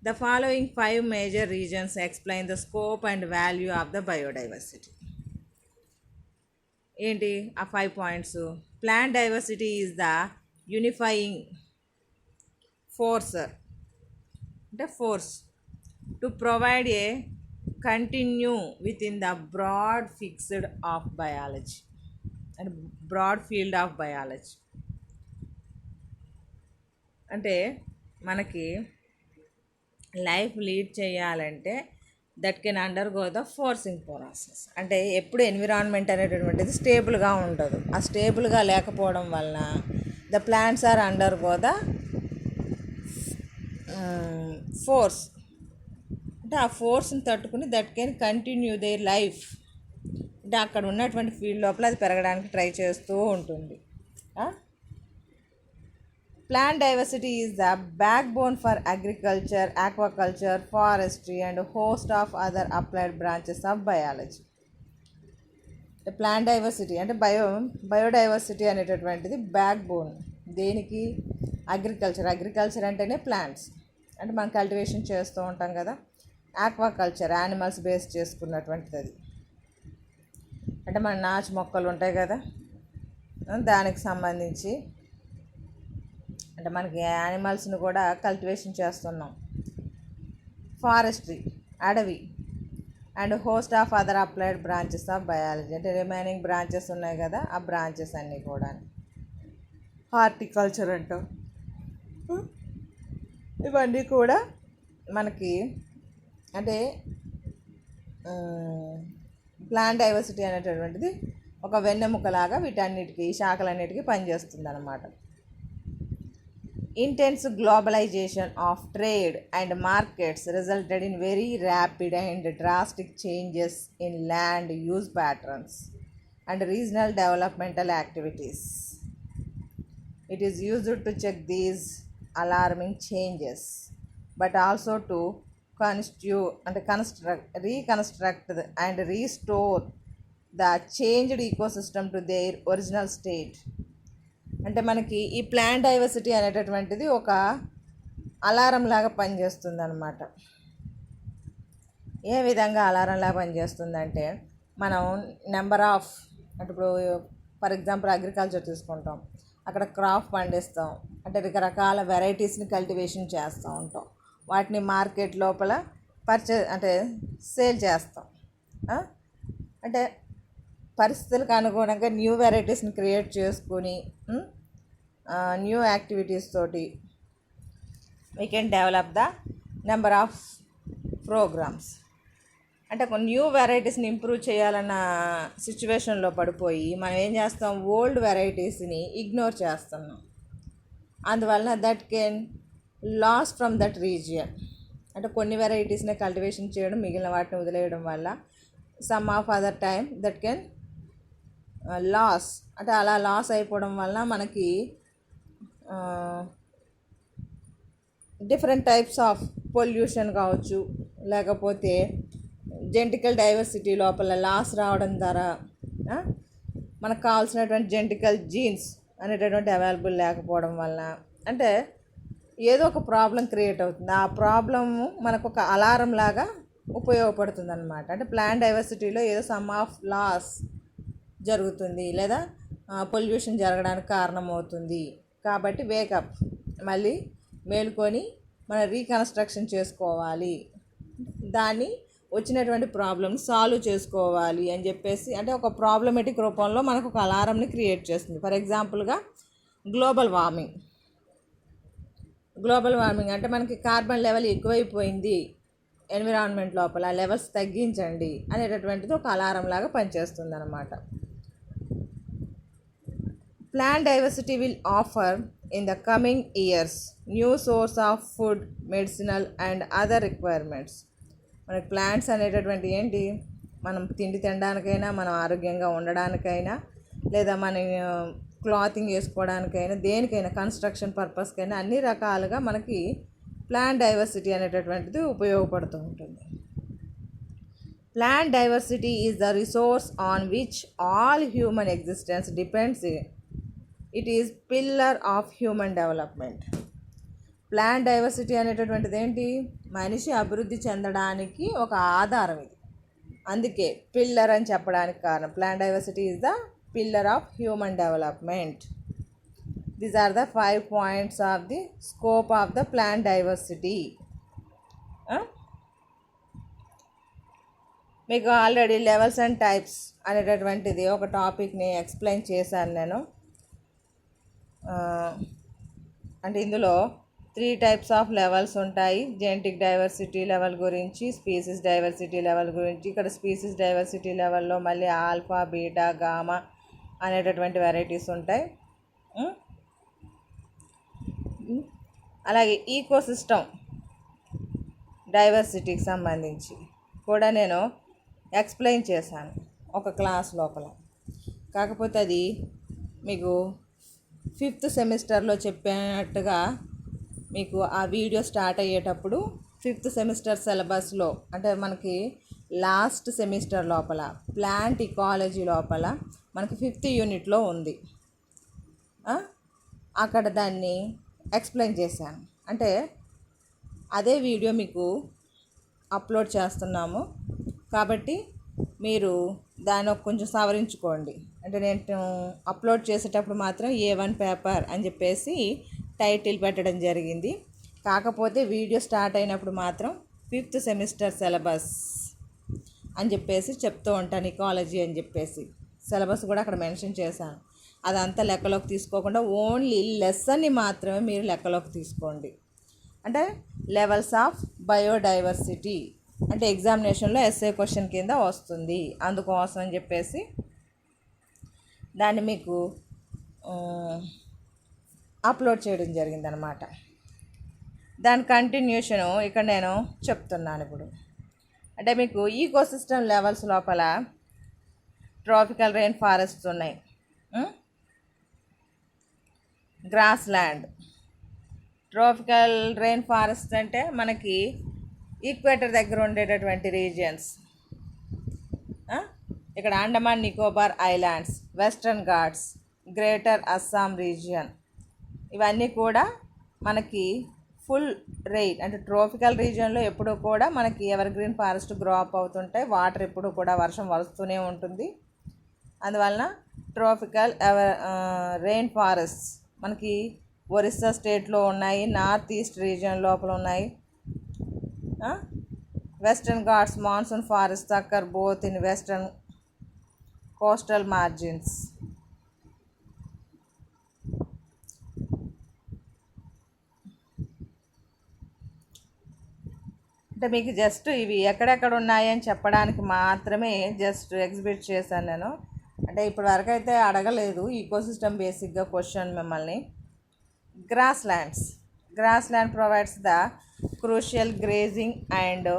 The following 5 major reasons explain the scope and value of the biodiversity. ఏంటి ఆ 5 points? Plant diversity is the unifying force అంటే force to provide a continue within the broad fixed of biology and broad field of biology. అంటే మనకి life lead చేయాలంటే that can undergo the forcing process. అంటే ఎప్పుడు environment అనేటటువంటిది స్టేబుల్గా ఉండదు. ఆ స్టేబుల్గా లేకపోవడం వలన the plants are undergo the force. అంటే ఆ ఫోర్స్ని తట్టుకుని that can continue their life. అంటే అక్కడ ఉన్నటువంటి ఫీల్డ్ లోపల అది పెరగడానికి ట్రై చేస్తూ ఉంటుంది. Plant diversity is the back bone for agriculture, aquaculture, forestry and host of other applied branches of biology. Plant diversity అంటే బయోడైవర్సిటీ అనేటటువంటిది బ్యాక్ బోన్ దేనికి? అగ్రికల్చర్ అంటేనే ప్లాంట్స్ అంటే మనం కల్టివేషన్ చేస్తూ ఉంటాం కదా. ఆక్వాకల్చర్ యానిమల్స్ బేస్ చేసుకున్నటువంటిది అది. అంటే మన నాచు మొక్కలు ఉంటాయి కదా, దానికి సంబంధించి అంటే మనకి యానిమల్స్ని కూడా కల్టివేషన్ చేస్తున్నాం. ఫారెస్ట్రీ అడవి and host of other applied branches of biology అంటే రిమైనింగ్ బ్రాంచెస్ ఉన్నాయి కదా, ఆ బ్రాంచెస్ అన్నీ కూడా. హార్టికల్చర్ అంటాం. ఇవన్నీ కూడా మనకి అంటే ప్లాంట్ డైవర్సిటీ అనేటటువంటిది ఒక వెన్నెముకలాగా వీటన్నిటికీ శాఖలన్నిటికీ పనిచేస్తుంది అన్నమాట. Intense globalization of trade and markets resulted in very rapid and drastic changes in land use patterns and regional developmental activities. It is used to check these alarming changes, but also to reconstruct and restore the changed ecosystem to their original state. అంటే మనకి ఈ plant diversity అనేటటువంటిది ఒక alarm లాగా పనిచేస్తుంది అనమాట. ఏ విధంగా alarm లాగా పనిచేస్తుందంటే, మనం నెంబర్ ఆఫ్ అంటే ఇప్పుడు ఫర్ ఎగ్జాంపుల్ అగ్రికల్చర్ తీసుకుంటాం, అక్కడ క్రాప్ పండిస్తాం, అంటే రకరకాల వెరైటీస్ని కల్టివేషన్ చేస్తూ ఉంటాం, వాటిని మార్కెట్ లోపల సేల్ చేస్తాం. అంటే పరిస్థితులకు అనుగుణంగా న్యూ వెరైటీస్ని క్రియేట్ చేసుకుని న్యూ యాక్టివిటీస్ తోటి we can develop the number of programs. అంటే న్యూ వెరైటీస్ని ఇంప్రూవ్ చేయాలన్న సిచ్యువేషన్లో పడిపోయి మనం ఏం చేస్తాం, ఓల్డ్ వెరైటీస్ని ఇగ్నోర్ చేస్తున్నాం. అందువలన that can loss from that region. అంటే కొన్ని వెరైటీస్ని కల్టివేషన్ చేయడం, మిగిలిన వాటిని వదిలేయడం వల్ల some of other time that can loss. అంటే అలా లాస్ అయిపోవడం వల్ల మనకి డిఫరెంట్ టైప్స్ ఆఫ్ పొల్యూషన్ కావచ్చు, లేకపోతే జెనెటికల్ డైవర్సిటీ లోపల లాస్ రావడం ద్వారా మనకు కావాల్సినటువంటి జెనెటికల్ జీన్స్ అనేటటువంటి అవైలబుల్ లేకపోవడం వలన అంటే ఏదో ఒక ప్రాబ్లం క్రియేట్ అవుతుంది. ఆ ప్రాబ్లము మనకు ఒక అలారం లాగా ఉపయోగపడుతుంది అన్నమాట. అంటే ప్లాంట్ డైవర్సిటీలో ఏదో సమ్ ఆఫ్ లాస్ జరుగుతుంది, లేదా పొల్యూషన్ జరగడానికి కారణమవుతుంది. కాబట్టి వేకప్, మళ్ళీ మేలుకొని మనం రీకన్స్ట్రక్షన్ చేసుకోవాలి, దాన్ని వచ్చినటువంటి ప్రాబ్లమ్ని సాల్వ్ చేసుకోవాలి అని చెప్పేసి, అంటే ఒక ప్రాబ్లమేటిక్ రూపంలో మనకు ఒక అలారంని క్రియేట్ చేస్తుంది. ఫర్ ఎగ్జాంపుల్గా గ్లోబల్ వార్మింగ్ అంటే మనకి కార్బన్ లెవెల్ ఎక్కువైపోయింది ఎన్విరాన్మెంట్ లోపల, లెవెల్స్ తగ్గించండి అనేటటువంటిది ఒక అలారం లాగా పనిచేస్తుంది అన్నమాట. Plant diversity will offer in the coming years new source of food, medicinal and other requirements. మనకి ప్లాంట్స్ అనేటటువంటి ఏంటి, మనం తిండి తినడానికైనా, మనం ఆరోగ్యంగా ఉండడానికైనా, లేదా మన క్లాతింగ్ వేసుకోవడానికైనా, దేనికైనా కన్స్ట్రక్షన్ పర్పస్కైనా అన్ని రకాలుగా మనకి ప్లాంట్ డైవర్సిటీ అనేటటువంటిది ఉపయోగపడుతూ ఉంటుంది. Plant diversity is the resource on which all human existence depends. It is pillar of human development. Plant diversity అనేటటువంటిది ఏంటి, మనిషి అభివృద్ధి చెందడానికి ఒక ఆధారం ఇది. అందుకే పిల్లర్ అని చెప్పడానికి కారణం. Plant diversity is the pillar of human development. These are the 5 points of the scope of the plant diversity. మీకు ఆల్రెడీ లెవెల్స్ అండ్ టైప్స్ అనేటటువంటిది ఒక టాపిక్ని ఎక్స్ప్లెయిన్ చేశాను నేను. అంటే ఇందులో 3 types ఆఫ్ లెవెల్స్ ఉంటాయి. జెనెటిక్ డైవర్సిటీ లెవెల్ గురించి, స్పీసీస్ డైవర్సిటీ లెవెల్ గురించి. ఇక్కడ స్పీసీస్ డైవర్సిటీ లెవెల్లో మళ్ళీ ఆల్ఫా, బీటా, గామా అనేటటువంటి వెరైటీస్ ఉంటాయి. అలాగే ఈకోసిస్టమ్ డైవర్సిటీకి సంబంధించి కూడా నేను ఎక్స్ప్లెయిన్ చేశాను ఒక క్లాస్ లోపల. కాకపోతే అది మీకు 5th సెమిస్టర్లో చెప్పినట్టుగా మీకు ఆ వీడియో స్టార్ట్ అయ్యేటప్పుడు 5th సెమిస్టర్ సిలబస్లో, అంటే మనకి లాస్ట్ సెమిస్టర్ లోపల ప్లాంట్ ఇకాలజీ లోపల మనకి 5th యూనిట్లో ఉంది. అక్కడ దాన్ని ఎక్స్ప్లెయిన్ చేశాను. అంటే అదే వీడియో మీకు అప్లోడ్ చేస్తున్నాము కాబట్టి మీరు దాన్ని కొంచెం సవరించుకోండి. అంటే నేను అప్లోడ్ చేసేటప్పుడు మాత్రం A1 పేపర్ అని చెప్పేసి టైటిల్ పెట్టడం జరిగింది. కాకపోతే వీడియో స్టార్ట్ అయినప్పుడు మాత్రం 5th సెమిస్టర్ సిలబస్ అని చెప్పేసి చెప్తూ ఉంటాను, ఇకాలజీ అని చెప్పేసి. సిలబస్ కూడా అక్కడ మెన్షన్ చేశాను. అదంతా లెక్కలోకి తీసుకోకుండా ఓన్లీ లెసన్ని మాత్రమే మీరు లెక్కలోకి తీసుకోండి. అంటే లెవెల్స్ ఆఫ్ బయోడైవర్సిటీ అంటే ఎగ్జామినేషన్లో ఎస్ఏ క్వశ్చన్ కింద వస్తుంది, అందుకోసం అని చెప్పేసి దాన్ని మీకు అప్లోడ్ చేయడం జరిగిందనమాట. దాని కంటిన్యూషను ఇక్కడ నేను చెప్తున్నాను ఇప్పుడు. అంటే మీకు ఈకోసిస్టమ్ లెవెల్స్ లోపల ట్రాపికల్ రెయిన్ ఫారెస్ట్స్ ఉన్నాయి, grassland. Tropical rain forest అంటే మనకి ఈక్వేటర్ దగ్గర ఉండేటటువంటి రీజియన్స్. ఇక్కడ Andaman Nicobar islands, western Ghats, greater Assam region, ఇవన్నీ కూడా మనకి ఫుల్ రెయిన్ అంటే ట్రాపికల్ రీజియన్లో ఎప్పుడూ కూడా మనకి evergreen forest grow up అవుతుంటాయి. వాటర్ ఎప్పుడు కూడా వర్షం వస్తూనే ఉంటుంది. అందువలన ట్రాపికల్ రెయిన్ ఫారెస్ట్ మనకి ఒరిస్సా స్టేట్లో ఉన్నాయి, నార్త్ ఈస్ట్ రీజియన్ లోపల ఉన్నాయి. Western Ghats monsoon forest occur both in western coastal margins. అంటే మీకు జస్ట్ ఇవి ఎక్కడెక్కడ ఉన్నాయని చెప్పడానికి మాత్రమే జస్ట్ ఎగ్జిబిట్ చేశాను నేను. అంటే ఇప్పటి వరకు అయితే అడగలేదు ఈకోసిస్టమ్ బేసిక్గా క్వశ్చన్ మిమ్మల్ని. Grassland provides the crucial grazing and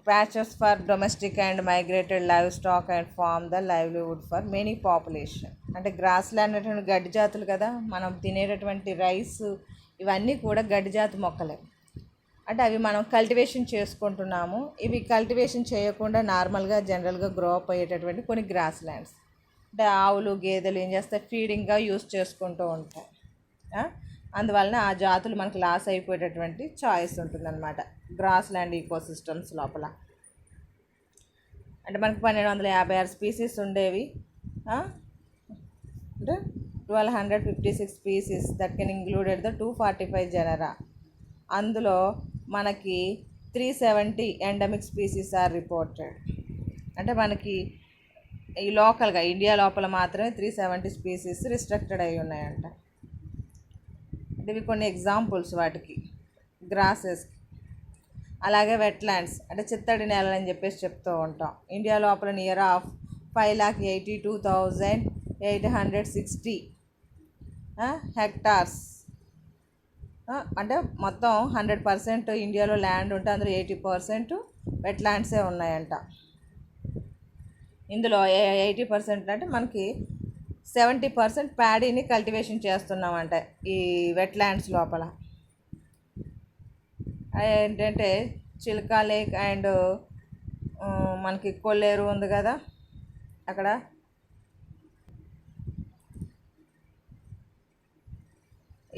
patches for domestic and migrated livestock and farm the livelihood for many population. అంటే గ్రాస్ ల్యాండ్ అనేటువంటి గడ్డి జాతులు కదా, మనం తినేటటువంటి రైస్ ఇవన్నీ కూడా గడ్డి జాతి మొక్కలే. అంటే అవి మనం కల్టివేషన్ చేసుకుంటున్నాము. ఇవి కల్టివేషన్ చేయకుండా నార్మల్గా జనరల్గా గ్రో అప్ అయ్యేటటువంటి కొన్ని గ్రాస్ ల్యాండ్స్. అంటే ఆవులు గేదెలు ఏం చేస్తాయి, ఫీడింగ్గా యూస్ చేసుకుంటూ ఉంటాయి. అందువలన ఆ జాతులు మనకు లాస్ అయిపోయేటటువంటి చాయిస్ ఉంటుందన్నమాట గ్రాస్ ల్యాండ్ ఈకోసిస్టమ్స్ లోపల. అంటే మనకు 1256 స్పీసీస్ ఉండేవి, అంటే 1256 species that can included the 245 Zenara. అందులో మనకి 370 ఎండమిక్ స్పీసీస్ ఆర్ రిపోర్టెడ్. అంటే మనకి ఈ లోకల్గా ఇండియా లోపల మాత్రమే 370 స్పీసీస్ రిస్ట్రిక్టెడ్ అయి ఉన్నాయంట. అంటే ఇవి కొన్ని ఎగ్జాంపుల్స్ వాటికి గ్రాసెస్కి. అలాగే వెట్లాండ్స్ అంటే చిత్తడి నేలలు అని చెప్పేసి చెప్తూ ఉంటాం. ఇండియా లోపల నియర్ ఆఫ్ 582,860 హెక్టార్స్. అంటే మొత్తం 100% ఇండియాలో ల్యాండ్ ఉంటే అందులో 80% వెట్లాండ్సే ఉన్నాయంట. ఇందులో 80% అంటే మనకి 70% ప్యాడీని కల్టివేషన్ చేస్తున్నామంట ఈ వెట్లాండ్స్ లోపల. ఏంటంటే చిల్కా లేక్ అండ్ మనకి కొల్లేరు ఉంది కదా, అక్కడ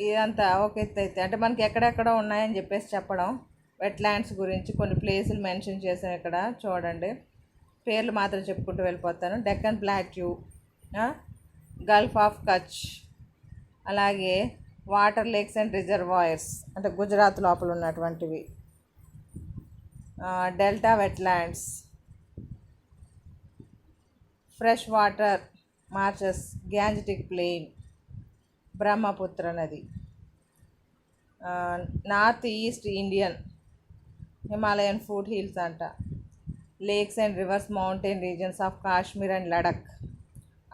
ఇదంతా ఒక ఎత్తు అయితే అంటే మనకి ఎక్కడెక్కడ ఉన్నాయని చెప్పేసి చెప్పడం. వెట్లాండ్స్ గురించి కొన్ని ప్లేసులు మెన్షన్ చేసాం ఇక్కడ చూడండి, పేర్లు మాత్రం చెప్పుకుంటూ వెళ్ళిపోతాను. Deccan plateau, Gulf of Kutch, అలాగే వాటర్ లేక్స్ అండ్ రిజర్వాయర్స్ అంటే గుజరాత్ లోపల ఉన్నటువంటివి, delta wetlands, fresh water marshes, Gangetic plain, Brahmaputra నది, north east Indian Himalayan foot hills అంట, lakes and rivers mountain regions of Kashmir and Ladakh,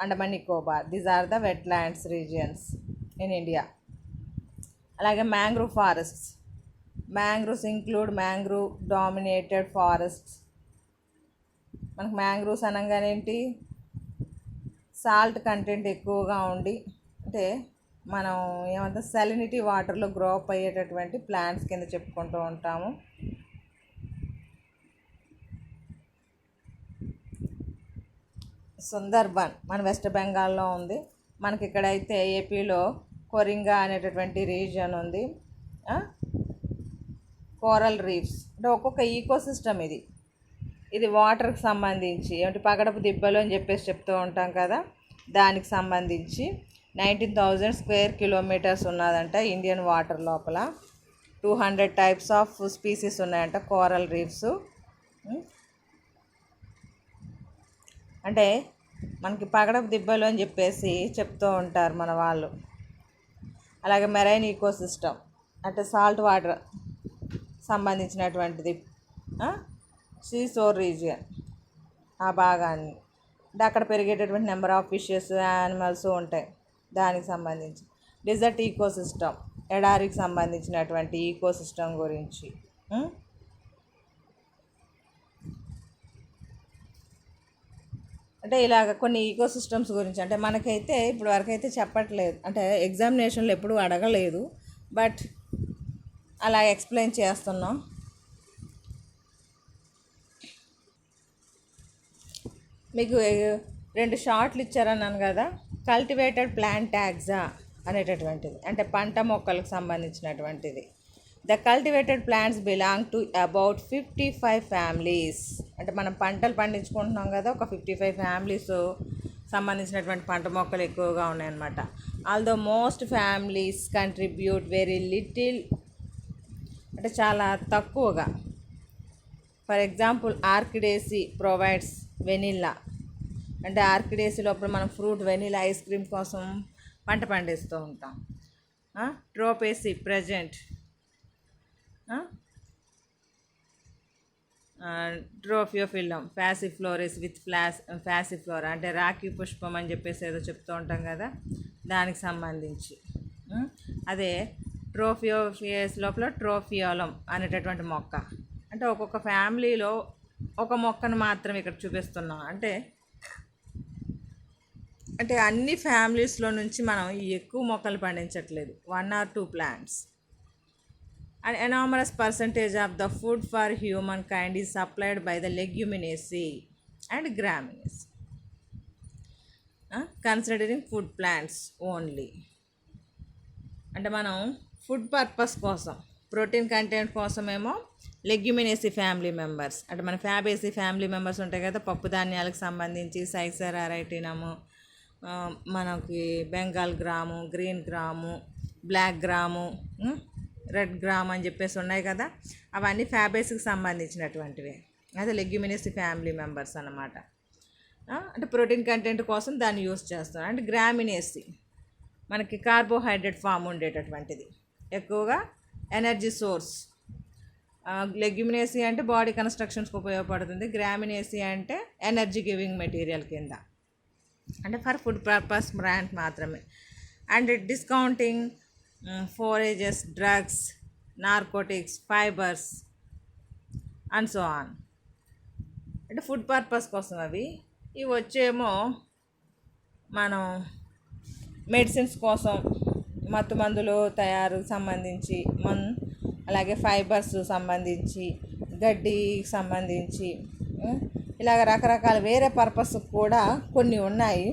Andaman Nicobar. These are the wetlands regions in India. అలాగే mangrove forests. Mangroves include mangrove dominated forests. మనకు mangroves అనగానే ఏంటి, salt content ఎక్కువగా ఉండి అంటే మనం ఏమంటాం సెలినిటీ వాటర్లో గ్రో అప్ అయ్యేటటువంటి ప్లాంట్స్ కింద చెప్పుకుంటూ ఉంటాము. సుందర్బన్ మన వెస్ట్ బెంగాల్లో ఉంది. మనకి ఇక్కడైతే ఏపీలో కొరింగా అనేటటువంటి రీజియన్ ఉంది. కోరల్ రీఫ్స్ అంటే ఒక్కొక్క ఈకోసిస్టమ్ ఇది వాటర్కి సంబంధించి ఏమిటి పగడపు దిబ్బలు అని చెప్పేసి చెప్తూ ఉంటాం కదా, దానికి సంబంధించి 19,000 స్క్వేర్ కిలోమీటర్స్ ఉన్నదంట ఇండియన్ వాటర్ లోపల. 200 టైప్స్ ఆఫ్ స్పీసీస్ ఉన్నాయంట కోరల్ రీఫ్స్. అంటే మనకి పగడపు దిబ్బలు అని చెప్పేసి చెప్తూ ఉంటారు మన వాళ్ళు. అలాగే మెరైన్ ఈకోసిస్టమ్ అంటే సాల్ట్ వాటర్ సంబంధించినటువంటిది, సీసోర్ రీజియన్ ఆ భాగాన్ని. అంటే అక్కడ పెరిగేటటువంటి నెంబర్ ఆఫ్ ఫిషెస్ యానిమల్స్ ఉంటాయి దానికి సంబంధించి. డెజర్ట్ ఈకోసిస్టమ్, ఎడారికి సంబంధించినటువంటి ఈకోసిస్టమ్ గురించి. అంటే ఇలాగ కొన్ని ఈకోసిస్టమ్స్ గురించి అంటే మనకైతే ఇప్పుడు వరకైతే చెప్పట్లేదు, అంటే ఎగ్జామినేషన్లో ఎప్పుడూ అడగలేదు, బట్ అలా ఎక్స్ప్లెయిన్ చేస్తున్నాం. మీకు 2 షార్ట్లు ఇచ్చారన్నాను కదా. కల్టివేటెడ్ ప్లాంట్ ట్యాగ్జా అనేటటువంటిది అంటే పంట మొక్కలకు సంబంధించినటువంటిది. The cultivated plants belong to about 55 families. అంటే మనం పంటలు పండించుకుంటున్నాం కదా, ఒక 55 ఫ్యామిలీస్ సంబంధించినటువంటి పంట మొక్కలు ఎక్కువగా ఉన్నాయన్నమాట. Although most families contribute very little, అంటే చాలా తక్కువగా. ఫర్ ఎగ్జాంపుల్ ఆర్కిడేసి ప్రొవైడ్స్ వెనిల్లా, అంటే ఆర్కిడేసి లోపల మనం ఫ్రూట్ వెనిలా ఐస్ క్రీమ్ కోసం పంట పండిస్తూ ఉంటాం. ట్రోపేసి ప్రజెంట్ ట్రోఫియోఫిల్లం ఫ్యాసిఫ్లోరిస్ విత్ ఫ్యాసిఫ్లోరా, అంటే రాఖీ పుష్పం అని చెప్పేసి ఏదో చెప్తూ ఉంటాం కదా, దానికి సంబంధించి. అదే ట్రోఫియోఫియస్ లోపల ట్రోఫియోలం అనేటటువంటి మొక్క. అంటే ఒక్కొక్క ఫ్యామిలీలో ఒక మొక్కను మాత్రం ఇక్కడ చూపిస్తున్నాం. అంటే అన్ని ఫ్యామిలీస్లో నుంచి మనం ఎక్కువ మొక్కలు పండించట్లేదు, 1 or 2 plants. An enormous percentage of the food for humankind is supplied by the leguminaceae and gramineaceae. Considering food plants only. అంటే మనం ఫుడ్ పర్పస్ కోసం, ప్రోటీన్ కంటెంట్ కోసమేమో లెగ్యుమినేసి ఫ్యామిలీ మెంబర్స్, అంటే మన ఫ్యాబేసి ఫ్యామిలీ మెంబర్స్ ఉంటాయి కదా, పప్పు ధాన్యాలకు సంబంధించి సైసర్ అరైటినము, మనకి Bengal gram, green gram, black gram, red gram అని చెప్పేసి ఉన్నాయి కదా, అవన్నీ ఫ్యాబేస్కి సంబంధించినటువంటివి. అదే లెగ్యుమినేసి ఫ్యామిలీ మెంబర్స్ అన్నమాట. అంటే ప్రోటీన్ కంటెంట్ కోసం దాన్ని యూస్ చేస్తాం. అంటే గ్రామినేసి మనకి కార్బోహైడ్రేట్ ఫామ్ ఉండేటటువంటిది, ఎక్కువగా ఎనర్జీ సోర్స్. లెగ్యుమినేసి అంటే బాడీ కన్స్ట్రక్షన్స్కి ఉపయోగపడుతుంది, గ్రామినేసి అంటే ఎనర్జీ గివింగ్ మెటీరియల్ కింద, అంటే ఫర్ ఫుడ్ పర్పస్ బ్రాండ్ మాత్రమే. And discounting forages, drugs, narcotics, fibres and so on. అంటే ఫుడ్ పర్పస్ కోసం అవి. ఇవి వచ్చేమో మనం మెడిసిన్స్ కోసం, మత్తు మందులు తయారు సంబంధించి, అలాగే ఫైబర్స్ సంబంధించి, గడ్డికి సంబంధించి, ఇలాగ రకరకాల వేరే పర్పస్ కూడా కొన్ని ఉన్నాయి.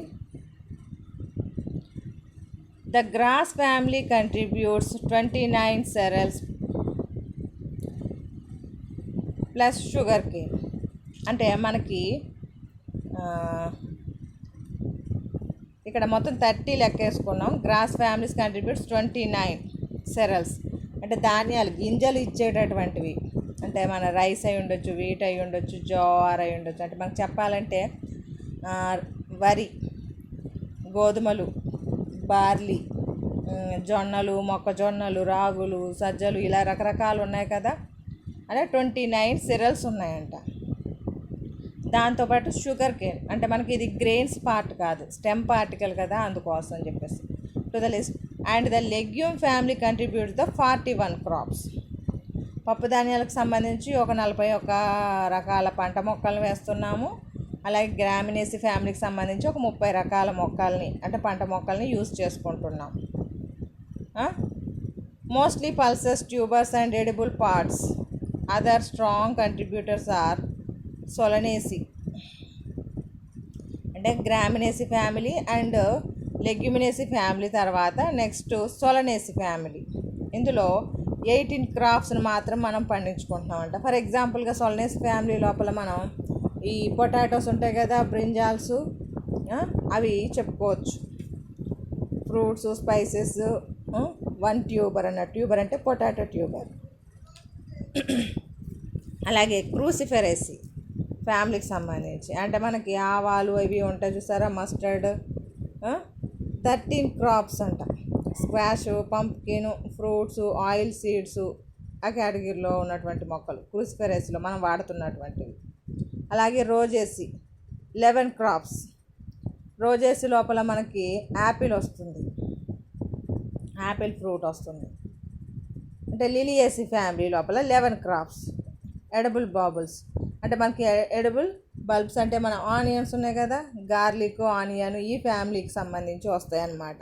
The grass family contributes 29 cereals plus sugarcane. అంటే మనకి ఇక్కడ మొత్తం 30 లెక్కేసుకున్నాం. గ్రాస్ ఫ్యామిలీస్ కంట్రిబ్యూట్స్ 29 cereals, అంటే ధాన్యాలు గింజలు ఇచ్చేటటువంటివి. అంటే మన రైస్ అయి ఉండొచ్చు, వీట్ అయి ఉండొచ్చు, జోవార్ అయి ఉండొచ్చు. అంటే మనకు చెప్పాలంటే వరి, గోధుమలు, బార్లీ, జొన్నలు, మొక్కజొన్నలు, రాగులు, సజ్జలు, ఇలా రకరకాలు ఉన్నాయి కదా. అంటే 29 cereals ఉన్నాయంట. దాంతోపాటు షుగర్ కేన్, అంటే మనకి ఇది గ్రెయిన్స్ పార్ట్ కాదు, స్టెమ్ పార్టికల్ కదా, అందుకోసం అని చెప్పేసి to the list. And the legume family contribute the 41 crops. పప్పు ధాన్యాలకు సంబంధించి ఒక 41 రకాల పంట మొక్కలు వేస్తున్నాము. అలాగే గ్రామినేసి ఫ్యామిలీకి సంబంధించి ఒక 30 రకాల మొక్కల్ని, అంటే పంట మొక్కల్ని యూజ్ చేసుకుంటున్నాం. Mostly pulses, tubers and edible parts. Other strong contributors are Solanaceae, అంటే Gramineae family and Leguminosae family తర్వాత నెక్స్ట్ సొలనేసి ఫ్యామిలీ. ఇందులో 18 crops మాత్రం మనం పండించుకుంటున్నామంట. ఫర్ ఎగ్జాంపుల్గా సొలనేసి ఫ్యామిలీ లోపల మనం ఈ పొటాటోస్ ఉంటాయి కదా, బ్రింజాల్స్, అవి చెప్పుకోవచ్చు. ఫ్రూట్స్, స్పైసెస్, 1 ట్యూబర్ అన్నట్టు. ట్యూబర్ అంటే పొటాటో ట్యూబర్. అలాగే క్రూసిఫెరేసి ఫ్యామిలీకి సంబంధించి, అంటే మనకి ఆవాలు అవి ఉంటాయి చూసారా, మస్టర్డ్, 13 crops అంట. Squash, pumpkin, fruits, oil seeds ఆ కేటగిరీలో ఉన్నటువంటి మొక్కలు క్రూసిఫెరేసిలో మనం వాడుతున్నటువంటివి. అలాగే రోజేసి 11 క్రాప్స్. రోజెస్ లోపల మనకి యాపిల్ వస్తుంది, యాపిల్ ఫ్రూట్ వస్తుంది. అంటే లిలియేసి ఫ్యామిలీ లోపల 11 క్రాప్స్. ఎడబుల్ బాబుల్స్ అంటే మనకి ఎడబుల్ బల్బ్స్ అంటే మన ఆనియన్స్ ఉన్నాయి కదా, గార్లిక్, ఆనియన్ ఈ ఫ్యామిలీకి సంబంధించి వస్తాయి అన్నమాట.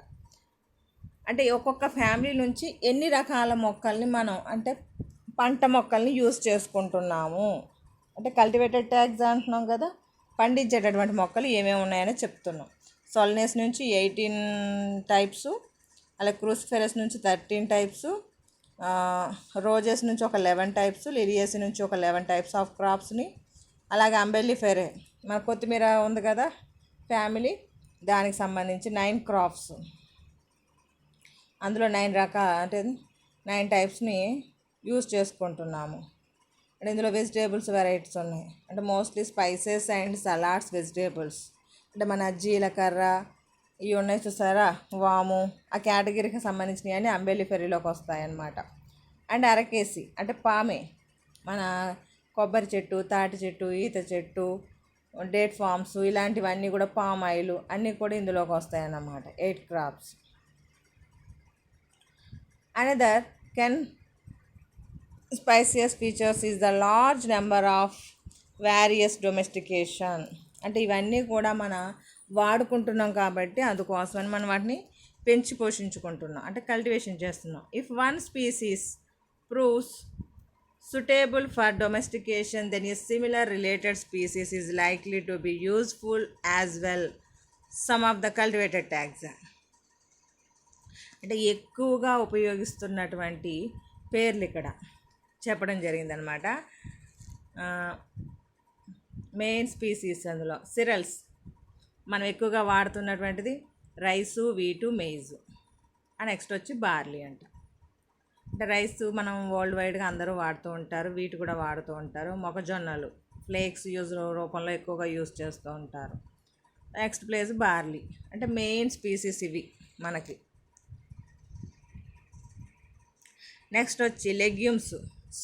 అంటే ఒక్కొక్క ఫ్యామిలీ నుంచి ఎన్ని రకాల మొక్కల్ని మనం అంటే పంట మొక్కల్ని యూస్ చేసుకుంటున్నాము. అంటే కల్టివేటెడ్ ట్యాగ్స్ అంటున్నాం కదా, పండించేటటువంటి మొక్కలు ఏమేమి ఉన్నాయని చెప్తున్నాం. సోలనేస్ నుంచి 18 టైప్స్, అలాగే క్రూసిఫెరస్ నుంచి 13 టైప్స్, రోజెస్ నుంచి ఒక 11 టైప్స్, లిలియేసి నుంచి ఒక 11 టైప్స్ ఆఫ్ క్రాప్స్ని, అలాగే అంబెల్లిఫెరే మన కొత్తిమీర ఉంది కదా ఫ్యామిలీ, దానికి సంబంధించి 9 క్రాప్స్. అందులో 9 రకాల అంటే 9 టైప్స్ని యూస్ చేసుకుంటున్నాము. అండ్ ఇందులో వెజిటేబుల్స్ వెరైటీస్ ఉన్నాయి. అంటే mostly spices and salads vegetables అంటే మన జీలకర్ర ఇవి ఉన్నాయి చూసారా, వాము, ఆ కేటగిరీకి సంబంధించినవి అన్నీ అంబెల్లిఫెరీలోకి వస్తాయన్నమాట. అండ్ అరకేసి అంటే పామే, మన కొబ్బరి చెట్టు, తాటి చెట్టు, ఈత చెట్టు, డేట్ ఫామ్స్ ఇలాంటివన్నీ కూడా, పామ్ ఆయిల్ అన్నీ కూడా ఇందులోకి వస్తాయన్నమాట. 8 crops. Another can species features is the large number of various domestication. అంటే ఇవన్నీ కూడా మన వాడుకుంటున్నాం కాబట్టి అందుకోసమని మనం వాటిని పెంచి పోషించుకుంటున్నాం, అంటే కల్టివేషన్ చేస్తున్నాం. If one species proves suitable for domestication, then a similar related species is likely to be useful as well. Some of the cultivated taxa అంటే ఎక్కువగా ఉపయోగిస్తున్నటువంటి పేర్లు ఇక్కడ చెప్పడం జరిగిందనమాట. మెయిన్ స్పీసీస్ అందులో సిరల్స్ మనం ఎక్కువగా వాడుతున్నటువంటిది రైసు, వీటు, మెయిజు. నెక్స్ట్ వచ్చి బార్లీ అంట. అంటే రైస్ మనం వరల్డ్ వైడ్గా అందరూ వాడుతూ ఉంటారు, వీటి కూడా వాడుతూ ఉంటారు. మొక్కజొన్నలు ఫ్లేక్స్ రూపంలో ఎక్కువగా యూజ్ చేస్తూ ఉంటారు. Next place barley. అంటే మెయిన్ స్పీసీస్ ఇవి మనకి. నెక్స్ట్ వచ్చి లెగ్యూమ్స్,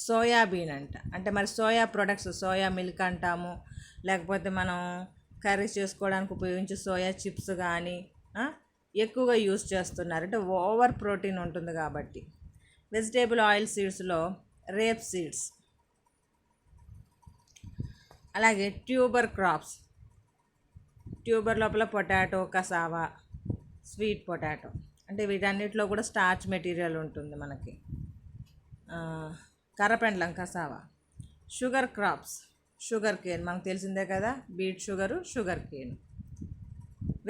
సోయాబీన్ అంట. అంటే మరి సోయా ప్రొడక్ట్స్, సోయా మిల్క్ అంటాము, లేకపోతే మనం కర్రీస్ చేసుకోవడానికి ఉపయోగించే సోయా చిప్స్ కానీ ఎక్కువగా యూజ్ చేస్తున్నారు. అంటే ఓవర్ ప్రోటీన్ ఉంటుంది కాబట్టి. వెజిటేబుల్ ఆయిల్ సీడ్స్లో రేప్ సీడ్స్, అలాగే ట్యూబర్ క్రాప్స్. ట్యూబర్ లోపల పొటాటో, కసావా, స్వీట్ పొటాటో. అంటే వీటన్నిటిలో కూడా స్టార్చ్ మెటీరియల్ ఉంటుంది మనకి. కర్రపెండ్లం cassava. Sugar crops, sugar cane మనకు తెలిసిందే కదా, బీట్ షుగరు, షుగర్ కేన్.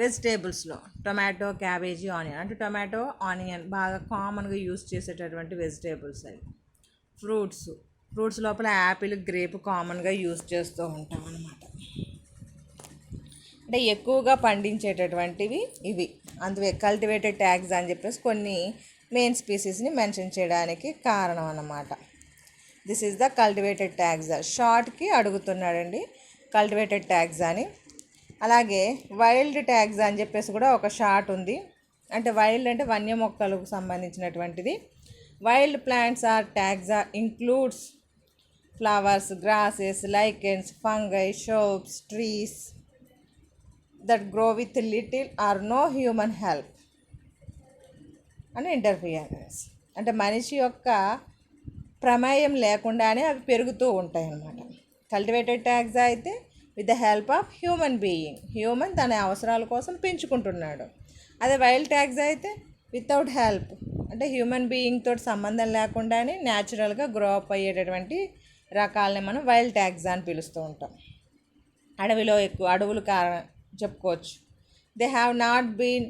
వెజిటేబుల్స్లో టొమాటో, క్యాబేజీ, ఆనియన్. అంటే టొమాటో, ఆనియన్ బాగా కామన్గా యూస్ చేసేటటువంటి వెజిటేబుల్స్ అవి. ఫ్రూట్స్ లోపల యాపిల్, గ్రేప్ కామన్గా యూస్ చేస్తూ ఉంటాం అన్నమాట. అంటే ఎక్కువగా పండించేటటువంటివి ఇవి. అందుకే కల్టివేటెడ్ ట్యాగ్స్ అని చెప్పేసి కొన్ని మెయిన్ స్పీసీస్ని మెన్షన్ చేయడానికి కారణం అన్నమాట. This is the cultivated taxa. షార్ట్కి అడుగుతున్నాడండి కల్టివేటెడ్ ట్యాగ్స్ అని. అలాగే వైల్డ్ ట్యాగ్స్ అని చెప్పేసి కూడా ఒక షార్ట్ ఉంది. అంటే వైల్డ్ అంటే వన్య మొక్కలకు సంబంధించినటువంటిది. Wild plants or taxa includes flowers, grasses, lichens, fungi, shrubs, trees that grow with little or no human help అని ఇంటర్ఫియరెన్స్. అంటే మనిషి యొక్క ప్రమేయం లేకుండానే అవి పెరుగుతూ ఉంటాయి అన్నమాట. కల్టివేటెడ్ ట్యాగ్స్ అయితే with the help of human being, human తన అవసరాల కోసం పెంచుకుంటున్నాడు. అదే వైల్డ్ ట్యాగ్స్ అయితే వితౌట్ హెల్ప్, అంటే హ్యూమన్ బీయింగ్ తోటి సంబంధం లేకుండానే న్యాచురల్గా గ్రో అప్ అయ్యేటటువంటి రకాలని మనం వైల్డ్ ట్యాగ్స్ అని పిలుస్తూ ఉంటాం. అడవిలో ఎక్కువ అడవులు చెప్పుకోవచ్చు. They have not been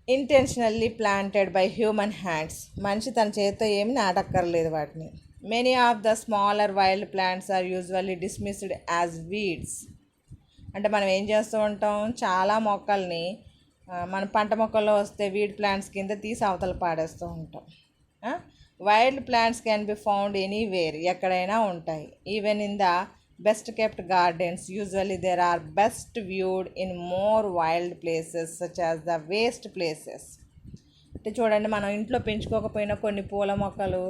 intentionally planted by human hands. మనిషి తన చేతితో ఏమి నాటక్కర్లేదు వాటిని. Many of the smaller wild plants are usually dismissed as weeds. అంటే మనం ఏం చేస్తూ ఉంటాం, చాలా మొక్కల్ని మన పంట మొక్కల్లో వస్తే వీడ్ ప్లాంట్స్ కింద తీసి అవతల పాడేస్తూ ఉంటాం. Wild plants can be found anywhere, ఎక్కడైనా ఉంటాయి. Even in the best kept gardens usually there are best viewed in more wild places such as the waste places. అంటే చూడండి, మనం ఇంట్లో పెంచుకోకపోయినా కొన్ని పూల మొక్కలు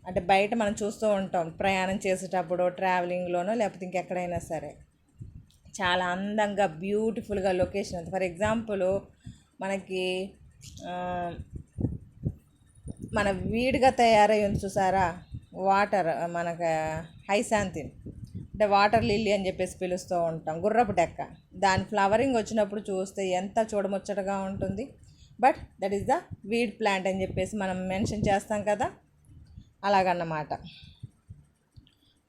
అంటే బయట మనం చూస్తూ ఉంటాం ప్రయాణం చేసేటప్పుడు, ట్రావెలింగ్లోనో లేకపోతే ఇంకెక్కడైనా సరే. చాలా అందంగా బ్యూటిఫుల్గా లొకేషన్ ఉంది. ఫర్ ఎగ్జాంపుల్ మనకి ఆ, మన వీడిగా తయారై ఉంది చూసారా, వాటర్ మనకు హైశాంతిన్ అంటే వాటర్ లిల్లీ అని చెప్పేసి పిలుస్తూ ఉంటాం, గుర్రపు డెక్క. దాని ఫ్లవరింగ్ వచ్చినప్పుడు చూస్తే ఎంత చూడముచ్చటగా ఉంటుంది. But that is the weed plant అని చెప్పేసి మనం మెన్షన్ చేస్తాం కదా, అలాగన్నమాట.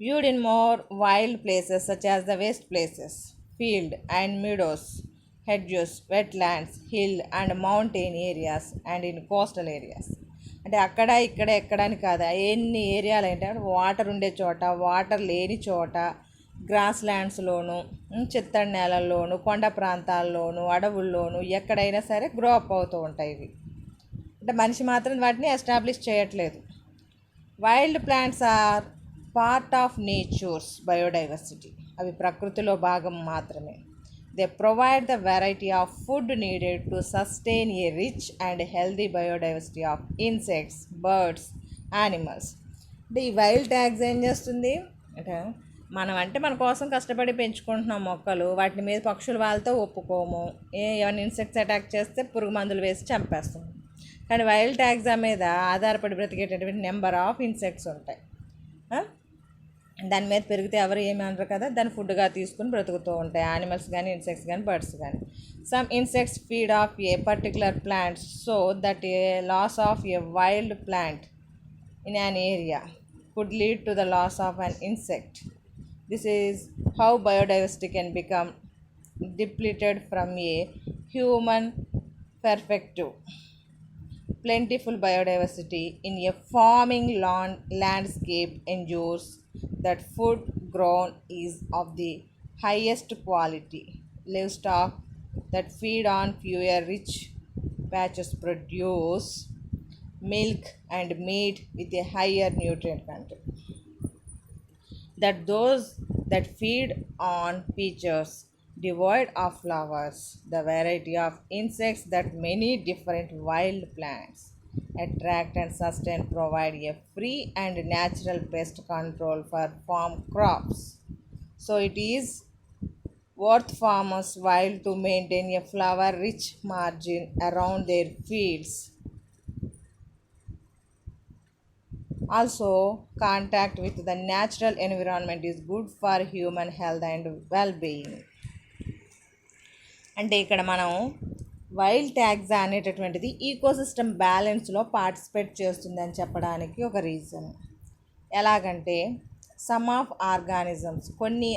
Viewed in more wild places such as the waste places, field and meadows, hedges, wetlands, hill and mountain areas and in coastal areas. అంటే అక్కడ ఇక్కడ ఎక్కడ అని కాదు, ఎన్ని ఏరియాలు ఏంటంటే వాటర్ ఉండే చోట, వాటర్ లేని చోట, గ్రాస్ ల్యాండ్స్లోను, చిత్తడి నేలల్లోను, కొండ ప్రాంతాల్లోను, అడవుల్లోను ఎక్కడైనా సరే గ్రో అప్ అవుతూ ఉంటాయి ఇవి. అంటే మనిషి మాత్రం వాటిని ఎస్టాబ్లిష్ చేయట్లేదు. Wild plants are part of nature's biodiversity. అవి ప్రకృతిలో భాగం మాత్రమే. They provide the variety of food needed to sustain a rich and healthy biodiversity of insects, birds, animals. అంటే ఈ వైల్డ్ ట్యాగ్స్ ఏం చేస్తుంది అంటే మన కోసం కష్టపడి పెంచుకుంటున్నాం మొక్కలు, వాటి మీద పక్షులు వాళ్ళతో ఒప్పుకోము, ఏమైనా ఇన్సెక్ట్స్ అటాక్ చేస్తే పురుగు మందులు వేసి చంపేస్తాం. కానీ వైల్డ్ ట్యాగ్స్ మీద ఆధారపడి బ్రతికేటటువంటి నెంబర్ ఆఫ్ ఇన్సెక్ట్స్ ఉంటాయి. దాని మీద పెరిగితే ఎవరు ఏమి అనరు కదా, దాన్ని ఫుడ్గా తీసుకుని బ్రతుకుతూ ఉంటాయి, యానిమల్స్ కానీ, ఇన్సెక్ట్స్ కానీ, బర్డ్స్ కానీ. Some insects feed off a particular plant so that a loss of a wild plant in an area could lead to the loss of an insect. This is how biodiversity can become depleted from a human perspective. Plentiful biodiversity in a farming landscape ensures that food grown is of the highest quality. Livestock that feed on fewer rich patches produce milk and meat with a higher nutrient content. That those that feed on features devoid of flowers, the variety of insects that many different wild plants attract and sustain provide a free and natural pest control for farm crops. So it is worth farmers while to maintain a flower rich margin around their fields. Also, contact with the natural environment is good for human health and well-being. అంటే ఇక్కడ మనం wild tags అనేటటువంటిది ecosystem బ్యాలెన్స్లో participate చేస్తుంది అని చెప్పడానికి ఒక reason. ఎలాగంటే some of organisms, కొన్ని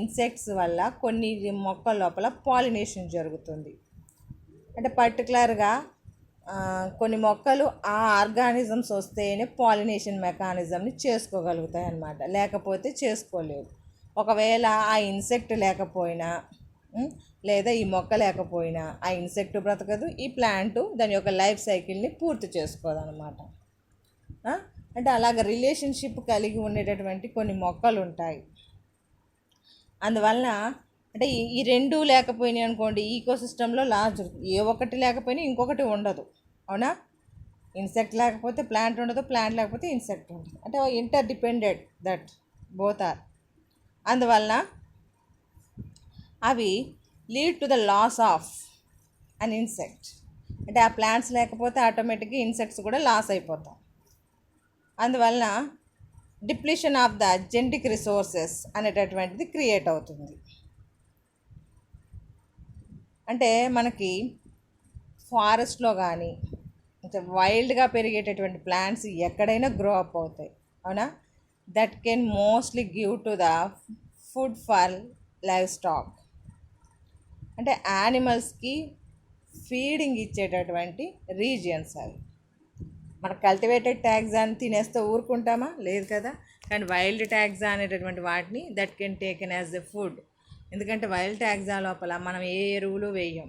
ఇన్సెక్ట్స్ వల్ల కొన్ని మొక్కల లోపల పాలినేషన్ జరుగుతుంది. అంటే పర్టికులర్గా కొన్ని మొక్కలు ఆ ఆర్గానిజమ్స్ వస్తేనే పాలినేషన్ మెకానిజంని చేసుకోగలుగుతాయి అన్నమాట, లేకపోతే చేసుకోలేవు. ఒకవేళ ఆ ఇన్సెక్ట్ లేకపోయినా లేదా ఈ మొక్క లేకపోయినా ఆ ఇన్సెక్ట్ బ్రతకదు, ఈ ప్లాంట్ దాని యొక్క లైఫ్ సైకిల్ని పూర్తి చేసుకోదన్నమాట. అంటే అలాగ రిలేషన్షిప్ కలిగి ఉండేటటువంటి కొన్ని మొక్కలు ఉంటాయి. అందువలన అంటే ఈ రెండు లేకపోయినాయి అనుకోండి, ఈకోసిస్టంలో లాస్ జరుగుతుంది. ఏ ఒక్కటి లేకపోయినా ఇంకొకటి ఉండదు, అవునా? ఇన్సెక్ట్ లేకపోతే ప్లాంట్ ఉండదు, ప్లాంట్ లేకపోతే ఇన్సెక్ట్ ఉండదు. అంటే interdependent, that both are. అందువలన అవి lead to the loss of an insect. అంటే ఆ ప్లాంట్స్ లేకపోతే ఆటోమేటిక్గా ఇన్సెక్ట్స్ కూడా లాస్ అయిపోతాం. అందువలన depletion of the genetic resources అనేటటువంటిది క్రియేట్ అవుతుంది. అంటే మనకి ఫారెస్ట్లో కానీ అంటే వైల్డ్గా పెరిగేటటువంటి ప్లాంట్స్ ఎక్కడైనా గ్రో అప్ అవుతాయి, అవునా? That can mostly give to the food for live stock. అంటే యానిమల్స్కి ఫీడింగ్ ఇచ్చేటటువంటి రీజియన్స్ అవి. మన కల్టివేటెడ్ ట్యాగ్స్ అని తినేస్తే ఊరుకుంటామా? లేదు కదా. కానీ వైల్డ్ ట్యాగ్స్ అనేటటువంటి వాటిని that can taken as a food. ఎందుకంటే వైల్డ్ ట్యాగ్జా లోపల మనం ఏ ఎరువులు వేయం,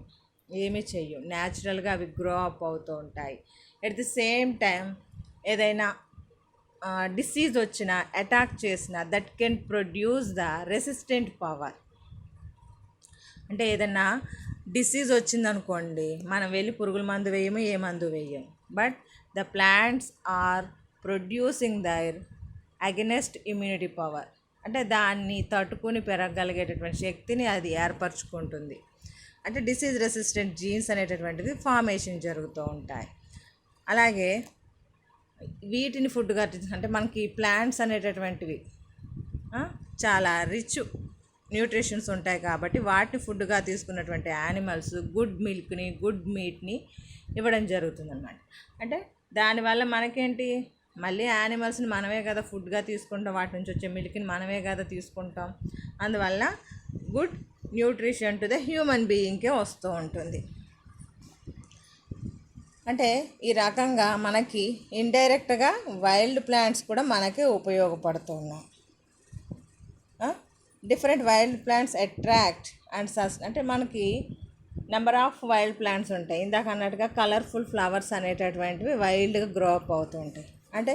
ఏమీ చెయ్యం, న్యాచురల్గా అవి గ్రో అప్ అవుతూ ఉంటాయి. ఎట్ ది సేమ్ టైం ఏదైనా డిసీజ్ వచ్చినా, అటాక్ చేసినా that can produce the resistant power. అంటే ఏదైనా డిసీజ్ వచ్చిందనుకోండి, మనం వెళ్ళి పురుగుల మందు వేయము, ఏ మందు వేయం, but the plants are producing their against immunity power. అంటే దాన్ని తట్టుకుని పెరగగలిగేటటువంటి శక్తిని అది ఏర్పరచుకుంటుంది. అంటే డిసీజ్ రెసిస్టెంట్ జీన్స్ అనేటటువంటిది ఫార్మేషన్ జరుగుతూ ఉంటాయి. అలాగే వీటిని ఫుడ్గా అంటే మనకి ప్లాంట్స్ అనేటటువంటివి చాలా రిచ్ న్యూట్రిషన్స్ ఉంటాయి కాబట్టి వాటిని ఫుడ్గా తీసుకున్నటువంటి యానిమల్స్ గుడ్ మిల్క్ని గుడ్ మీట్ని ఇవ్వడం జరుగుతుందన్నమాట. అంటే దానివల్ల మనకేంటి, మళ్ళీ యానిమల్స్ని మనమే కదా ఫుడ్గా తీసుకుంటాం, వాటి నుంచి వచ్చే మిల్క్ని మనమే కదా తీసుకుంటాం. అందువల్ల good nutrition to the human బీయింగ్కే వస్తూ ఉంటుంది. అంటే ఈ రకంగా మనకి ఇండైరెక్ట్గా వైల్డ్ ప్లాంట్స్ కూడా మనకి ఉపయోగపడుతున్నాయి. Different wild plants attract and అంటే మనకి నెంబర్ ఆఫ్ వైల్డ్ ప్లాంట్స్ ఉంటాయి. ఇందాక అన్నట్టుగా కలర్ఫుల్ ఫ్లవర్స్ అనేటటువంటివి వైల్డ్గా గ్రో అప్ అవుతూ ఉంటాయి. అంటే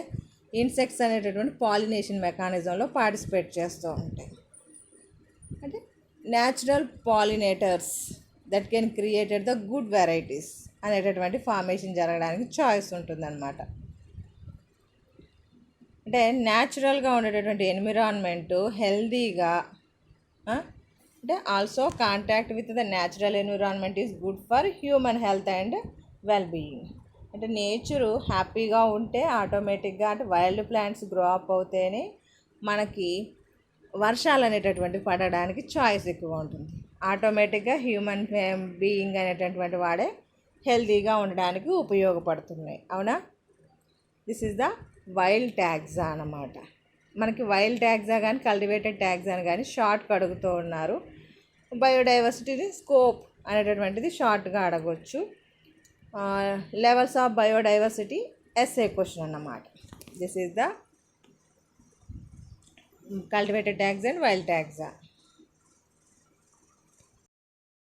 ఇన్సెక్ట్స్ అనేటటువంటి పాలినేషన్ మెకానిజంలో పార్టిసిపేట్ చేస్తూ ఉంటాయి. అంటే natural pollinators that can created the good varieties అనేటటువంటి ఫార్మేషన్ జరగడానికి చాయిస్ ఉంటుందన్నమాట. అంటే న్యాచురల్గా ఉండేటటువంటి ఎన్విరాన్మెంటు హెల్దీగా, అంటే also contact with the natural environment is good for human health and well being. అంటే నేచరు హ్యాపీగా ఉంటే ఆటోమేటిక్గా, అంటే వైల్డ్ ప్లాంట్స్ గ్రో అప్ అవుతేనే మనకి వర్షాలు అనేటటువంటి పడడానికి చాయిస్ ఎక్కువ ఉంటుంది. ఆటోమేటిక్గా హ్యూమన్ బీయింగ్ అనేటటువంటి వాడే హెల్తీగా ఉండడానికి ఉపయోగపడుతున్నాయి. అవునా? దిస్ ఈజ్ ద వైల్డ్ ట్యాగ్జా అన్నమాట. మనకి వైల్డ్ ట్యాగ్జా కానీ కల్టివేటెడ్ ట్యాగ్జా అని కానీ షార్ట్గా అడుగుతూ ఉన్నారు. బయోడైవర్సిటీని స్కోప్ అనేటటువంటిది షార్ట్గా అడగవచ్చు. Levels of biodiversity SA question అన్నమాట. This is the cultivated taxa and wild ట్యాగ్జా.